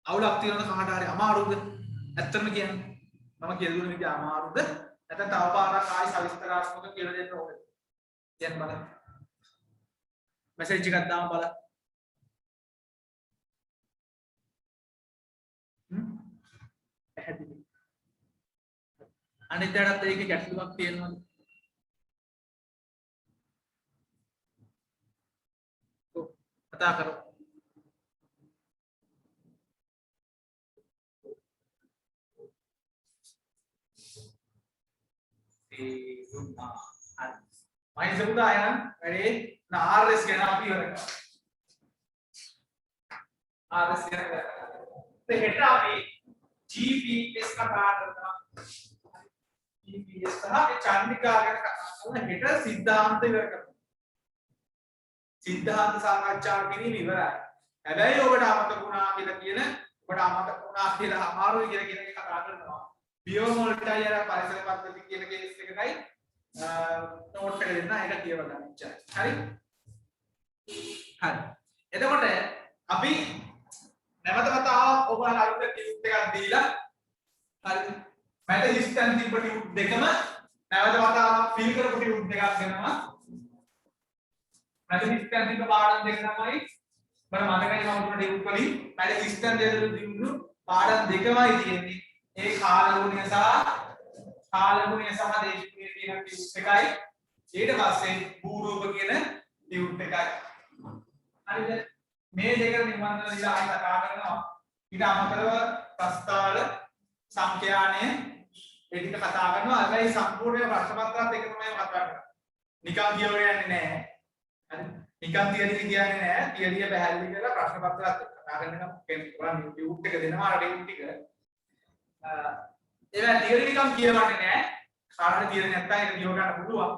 අවුලක් තියෙනවද කාට හරි අමාරුද? ඇත්තටම කියන්නේ මම කියලා දුන්න විදිහ අමාරුද? නැත්නම් තව පාරක් ආයි සවිස්තරාත්මක කියලා දෙන්න ඕනද? කියන්න බලන්න. මෙසේජ් එකක් දාන්න බලන්න. පැහැදිලි. අනිත්‍යයටත් ඒකේ ගැටලුවක් තියෙනවද? කතා කරමු. මයින් සමුදාය නම් වැඩේ RS ගැන අපි ඉවර කරා. RS ගැන හෙට අපි GPS කතා කරනවා. GPS සහ චන්ද්‍රිකා ගැන කතා කරනවා. හෙට සිද්ධාන්ත ඉවර කරනවා. සිද්ධාන්ත සාකච්ඡා කිරීම ඉවරයි. හැබැයි ඔබට අමතක වුණා කියලා කියන ඔබට අමතක වුණා කියලා අමාරුයි කියලා කියන එක කතා කරනවා. බියෝමෝල්ටයි අර පරිසර පද්ධති කියන කේස් එකකයි නෝට් එක දෙන්න ඒක කියව ගන්න ඉච්චා. හරි? හරි. එතකොට අපි නැවත වතාවක් ඔබලා අලුත් ටියුට් එකක් දීලා හරිද? මට හිස්තන් තිබ්බ ටියුට් දෙකම නැවත වතාවක් ෆිල් කරපු ටියුට් එකක් දෙනවා. මට හිස්තන් තිබ්බ පාඩම් දෙක තමයි මම මතකයි මම උඩ ටියුට් වලින් මට හිස්තන් දෙක දුන්නු පාඩම් දෙකමයි තියෙන්නේ. ඒ කාලගුණය සහ දේශගුණය කියන ටියුට් එකයි ඊට පස්සේ භූරූප කියන ටියුට් එකයි. හරිද? මේ දෙක නිබන්ධන දීලා ආයි කතා කරනවා. ඊට අමතරව ප්‍රස්තාල සංඛ්‍යානය ඒ ටික කතා කරනවා. හැබැයි සම්පූර්ණ ප්‍රශ්න පත්‍රات එක තමයි කතා කරන්නේ. නිකන් කියවගෙන යන්නේ නැහැ. හරි. නිකන් තියලි කියන්නේ නැහැ. තියලිය බහැල්ලි කරලා ප්‍රශ්න පත්‍රات කතා කරනවා. කියන්නේ ටියුට් එක දෙනවා අර ටියුට් ටික. ඒවා තියලි නිකන් කියවන්නේ නැහැ. කාටද තියලි නැත්නම් ඒක කියව ගන්න පුළුවන්.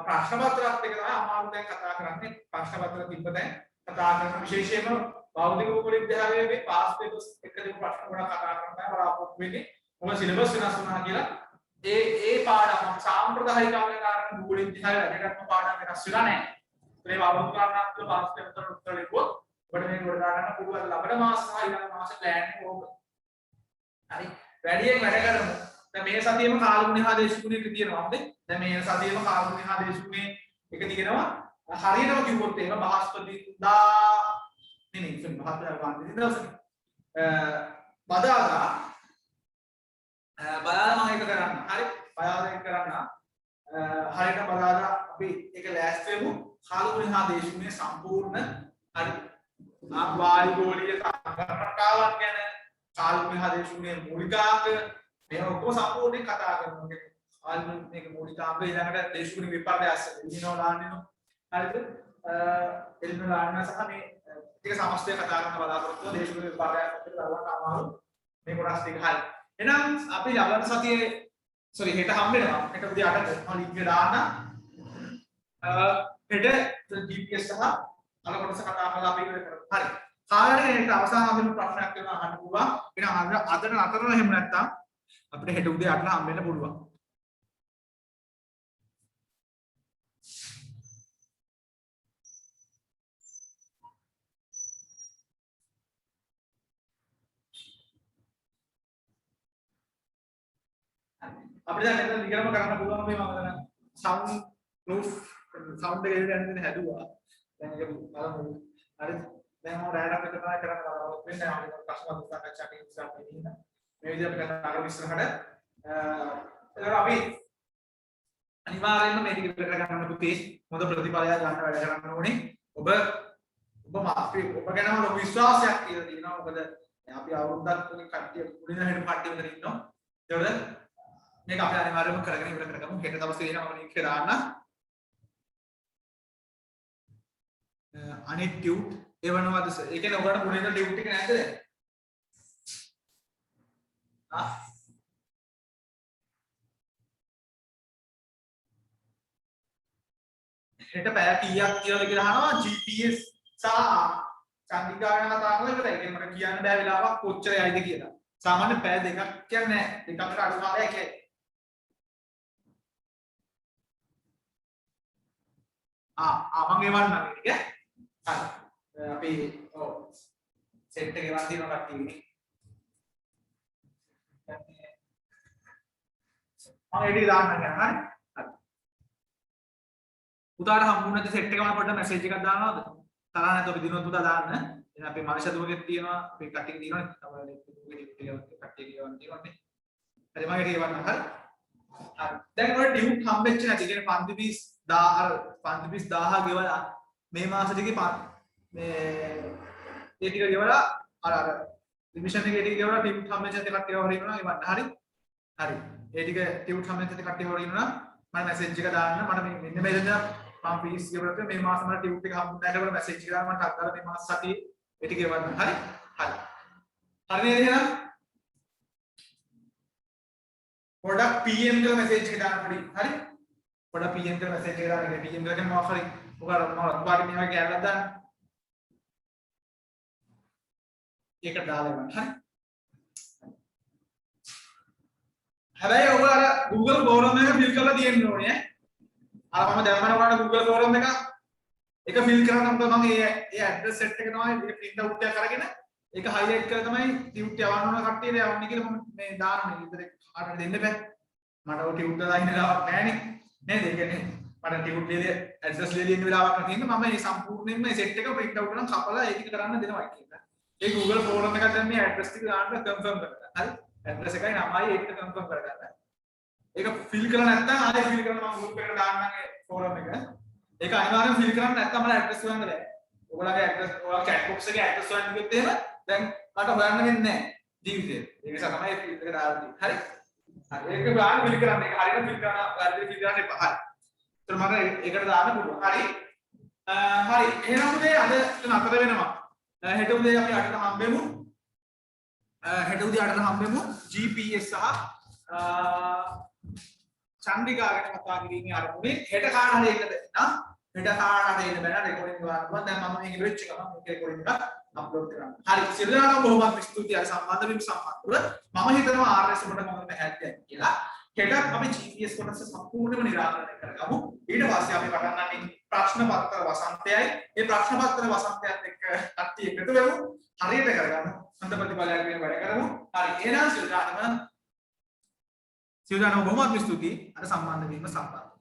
ප්‍රශ්න පත්‍රات එක තමයි අමාරු දැන් කතා කරන්නේ. ප්‍රශ්න පත්‍ර තිබ්බ දැන් කතා කරන විශේෂයෙන්ම බෞද්ධ භූගෝල විද්‍යාලයේ පාස් පේපර්ස් එක දෙක ප්‍රශ්න ගොඩක් කතා කරනවා බලාපොරොත්තු වෙන්නේ. මොකද සිලබස් වෙනස් වුණා කියලා ඒ පාඩම සාම්ප්‍රදායික ආකාරයෙන් භූගෝල විද්‍යාලයේ වැඩගත්ම පාඩම් වෙනස් වෙලා නැහැ. ඒ වගේ උදාහරණයක් පාස් පේපර් උත්තර ලිව්වොත් ඔබට මේක වල දාගන්න පුළුවන් ලබන මාස සහ ඊළඟ මාස ප්ලෑන් එක ඕක. හරි. වැඩියෙන් වැඩ කරමු. දැන් මේ සතියේම කාලගුණ හා දේශගුණ එක තියෙනවා නේද? දැන් මේ සතියේම කාලගුණ හා දේශගුණ එක තියෙනවා. හරියටම කිව්වොත් ඒක බ්‍රහස්පතින්දා නෙමෙයි බ්‍රහස්පතින්දා වන්දි දවසේ. බදාදා මම ඒක කරන්න. හරි. බදාදා ඒක කරන්න. හරියට බදාදා අපි ඒක ලෑස්ති වෙමු. කාලගුණ හා දේශගුණ සම්පූර්ණ හරි. වායුගෝලීය සංකල්පකාවන් ගැන කාලගුණ හා දේශගුණ මූලිකාංග මේ ඔක්කොම සම්පූර්ණයෙන් කතා කරනවා. ආල්මන් මේක මූලිකාංග ඊළඟට දේශගුණ විපර්යාස එලිනෝ ලානිනෝ හරිද? එලිනෝ ලානිනා සහ මේ ටික සමස්තය කතා කරන බලාපොරොත්තු වෙන දේශගුණ විපර්යාස අපිට බලන්න අමාරු මේ කොටස් ටික හරි. එහෙනම් අපි යවන සතියේ හෙට හම්බ වෙනවා. හෙට උදේ 8ට මම ලින්ක් එක දාන්න. හෙට GPS සහ අර කොටස කතා කරලා අපි ඉවර කරමු. හරි. කාලේ අවසාන අපිට ප්‍රශ්නයක් වෙනවා අහන්න පුළුවන්. එහෙනම් අදට නතරලා එහෙම නැත්තම් අපිට හෙට උදේ 8ට හම්බ වෙන්න පුළුවන්. අපිට දැන් මෙතන විග්‍රහ කරන්න පුළුවන් මේ මම දැන් සවුන්ඩ් ප්‍රූෆ් සවුන්ඩ් එක එන්න හැදුවා. දැන් ඒක බලමු. හරි. දැන් මම රෑඩක් එක තමයි කරන්න බලාපොරොත්තු වෙන්නේ. අපිට ප්‍රශ්න සාකච්ඡා කරන්න ඉස්සරහ වෙන්න. මේ විදිහට කතා කරමු ඉස්සරහට. ඒක අපි අනිවාර්යයෙන්ම මේක ඉවර කරගන්න පුතේ. හොඳ ප්‍රතිඵලයක් ගන්න වැඩ කරන්න ඕනේ. ඔබ ගැනම ලොකු විශ්වාසයක් කියලා තියෙනවා. මොකද අපි අවුරුද්දක් කට්ටිය උඩින් හැට කට්ටිය උතන ඉන්නවා. ඒකවල මේක අපි අනිවාර්යයෙන්ම කරගෙන ඉවර කරගමු. හෙට දවසේ එනවා මම ලින්ක් එක දාන්න. අනිත් ටියුට් එවනවාද සර්? ඒ කියන්නේ ඔයාලට මුලින්ම ටියුට් එක නැද්ද දැන්? හෙට පැය කීයක් කියලාද කියලා අහනවා. GPS සහ චන්දිකා ගැන කතා කරලා ඉවරයි. ඒ කියන්නේ මට කියන්න බෑ වෙලාවක් කොච්චර යයිද කියලා. සාමාන්‍ය පැය දෙකක් කියන්නේ නැහැ. දෙකකට අඩු කාලයක් කියන්නේ. මම ගෙවන්නම් ඒක. හරි. අපි සෙට් එක ගෙවන්න තියෙනවා කට්ටියනේ. මම ඒක දාන්න යනවා. හරි. උදාට හම්බුනද සෙට් එක මම පොඩ්ඩක් මැසේජ් එකක් දානවද? තරහ නැතුව අපි දිනුවත් උදා දාන්න. එහෙනම් අපේ මනුෂ්‍ය දුවගෙත් තියෙනවා. අපේ කට්ටිය තියෙනවා. තමයි කට්ටිය කියවන්න තියෙනවානේ. හරි මම ඒක ගෙවන්න. හරි. දැන් ඔය ටියුට් හම්බෙච්ච නැති. කියන්නේ පන්ති 20000 ගෙවලා මේ මාස ටිකේ මේ ඒ ටික ගෙවලා අර රිවිෂන් එකේ ටික ගෙවලා ටියුට් හම්බෙච්ච නැති කට්ටිය හොර ඉන්නවා ගෙවන්න. හරි. හරි. ඒ ටික ටියුට් හම්බෙච්ච නැති කට්ටිය හොර ඉන්නවා. මම මැසේජ් එක දාන්න. මට මෙන්න මේ දෙන්න මම ෆීස් ගෙවලා තියෙන මේ මාස මට ටියුට් එක හම්බුනේ නැහැ කියලා මැසේජ් එක දාන්න. මට අත්දලා මේ මාස සතියේ ඒ ටික ගෙවන්න. හරි. හරි. හරි නේද එහෙනම්? පොඩක් PM කරලා මැසේජ් එක දාන්න පොඩි. හරි. පොඩක් PM කරලා මැසේජ් එක දාන්න. PM කරගෙන මොකක් හරි ඔයාලා මේ වගේ ඇරලා දාන්න. ඒක දාලා ගන්න. හරි. හැබැයි ඔයාලා Google ෆෝරම් එක ෆිල් කරලා තියෙන්න ඕනේ ඈ. අර මම දැම්මම ඔයාලා Google ෆෝරම් එක ෆිල් කරනකොට මම ඒ ඇඩ්‍රස් සෙට් එක තමයි ඒක print out එකක් අරගෙන ඒක highlight කරලා තමයි ටියුට් යවන්න ඕන කට්ටියට යවන්නේ කියලා මම මේ දාන්නේ. ඉතින් කාටද දෙන්න බෑ. මට ඔය ටියුට් දාන්න වෙලාවක් නැහැනේ. නේද? ඒ කියන්නේ මට ටියුට් ලියලා ඇඩ්‍රස් ලියලා ඉන්න වෙලාවක් නැතිනම් මම මේ සම්පූර්ණයෙන්ම මේ සෙට් එක print out කරන් කපලා ඒක කරන්න දෙනවා කියලා. ඒ Google ෆෝරම් එකට දැන් මේ ඇඩ්‍රස් ටික දාන්න කන්ෆර්ම් කරලා. හරි? ඇඩ්‍රස් එකයි නමයි ඒක කන්ෆර්ම් කරගන්න. ඒක ෆිල් කරලා නැත්නම් ආයෙ ෆිල් කරලා මම ගෲප් එකට දාන්නම් ඒ ෆෝරම් එක. ඒක අනිවාර්යෙන් ෆිල් කරන්න නැත්නම් මට ඇඩ්‍රස් හොයන්න බෑ. ඔයගොල්ලන්ගේ ඇඩ්‍රස් ඔයාලා chat box එකේ ඇඩ්‍රස් හොයන්න කිව්වොත් එහෙම දැන් මට හොයන්න වෙන්නේ නැහැ ජීවිතේ. ඒක නිසා තමයි ෆිල් එක දාලා තියෙන්නේ. හරි? හරි ඒක ගාන ෆිල් කරන්න ඒක හරියට ෆිල් කරන්න වැරදි ෆිල් කරන්න එපා හරි ඒතර මම ඒකට දාන්න පුළුවන් හරි හරි එහෙනම් උදේ අද නතර වෙනවා හෙට උදේ අපි 8ට හම්බෙමු හෙට උදේ 8ට හම්බෙමු GPS සහ චන්ද්‍රිකා ගැන කතා කිරීමේ අරමුණේ හෙට කාට හරි එන්න දෙන්න හෙට කාට හරි එන්න බෑ රෙකෝඩින් ගන්නවා දැන් මම මේක වෙච්ච එක මේක රෙකෝඩින් එක අප්ලෝඩ් කරන්න හරි සියලු දෙනාටම බොහොමත් ස්තුතියි අර සම්බන්ධ වීම සම්බන්ධව මම හිතනවා RS වලට මොකද පැහැදිලි කියලා හෙට අපි GPS කොටස සම්පූර්ණයෙන්ම නිරාකරණය කරගමු ඊට පස්සේ අපි පටන් ගන්න ප්‍රශ්න පත්‍ර වසන්තයයි මේ ප්‍රශ්න පත්‍ර වසන්තයත් එක්ක කට්ටිය එකතු වෙමු හරියට කරගන්න හොඳ ප්‍රතිඵලයක් වෙන වැඩ කරමු හරි එහෙනම් සියලු දෙනාටම බොහොමත් ස්තුතියි අර සම්බන්ධ වීම සම්බන්ධව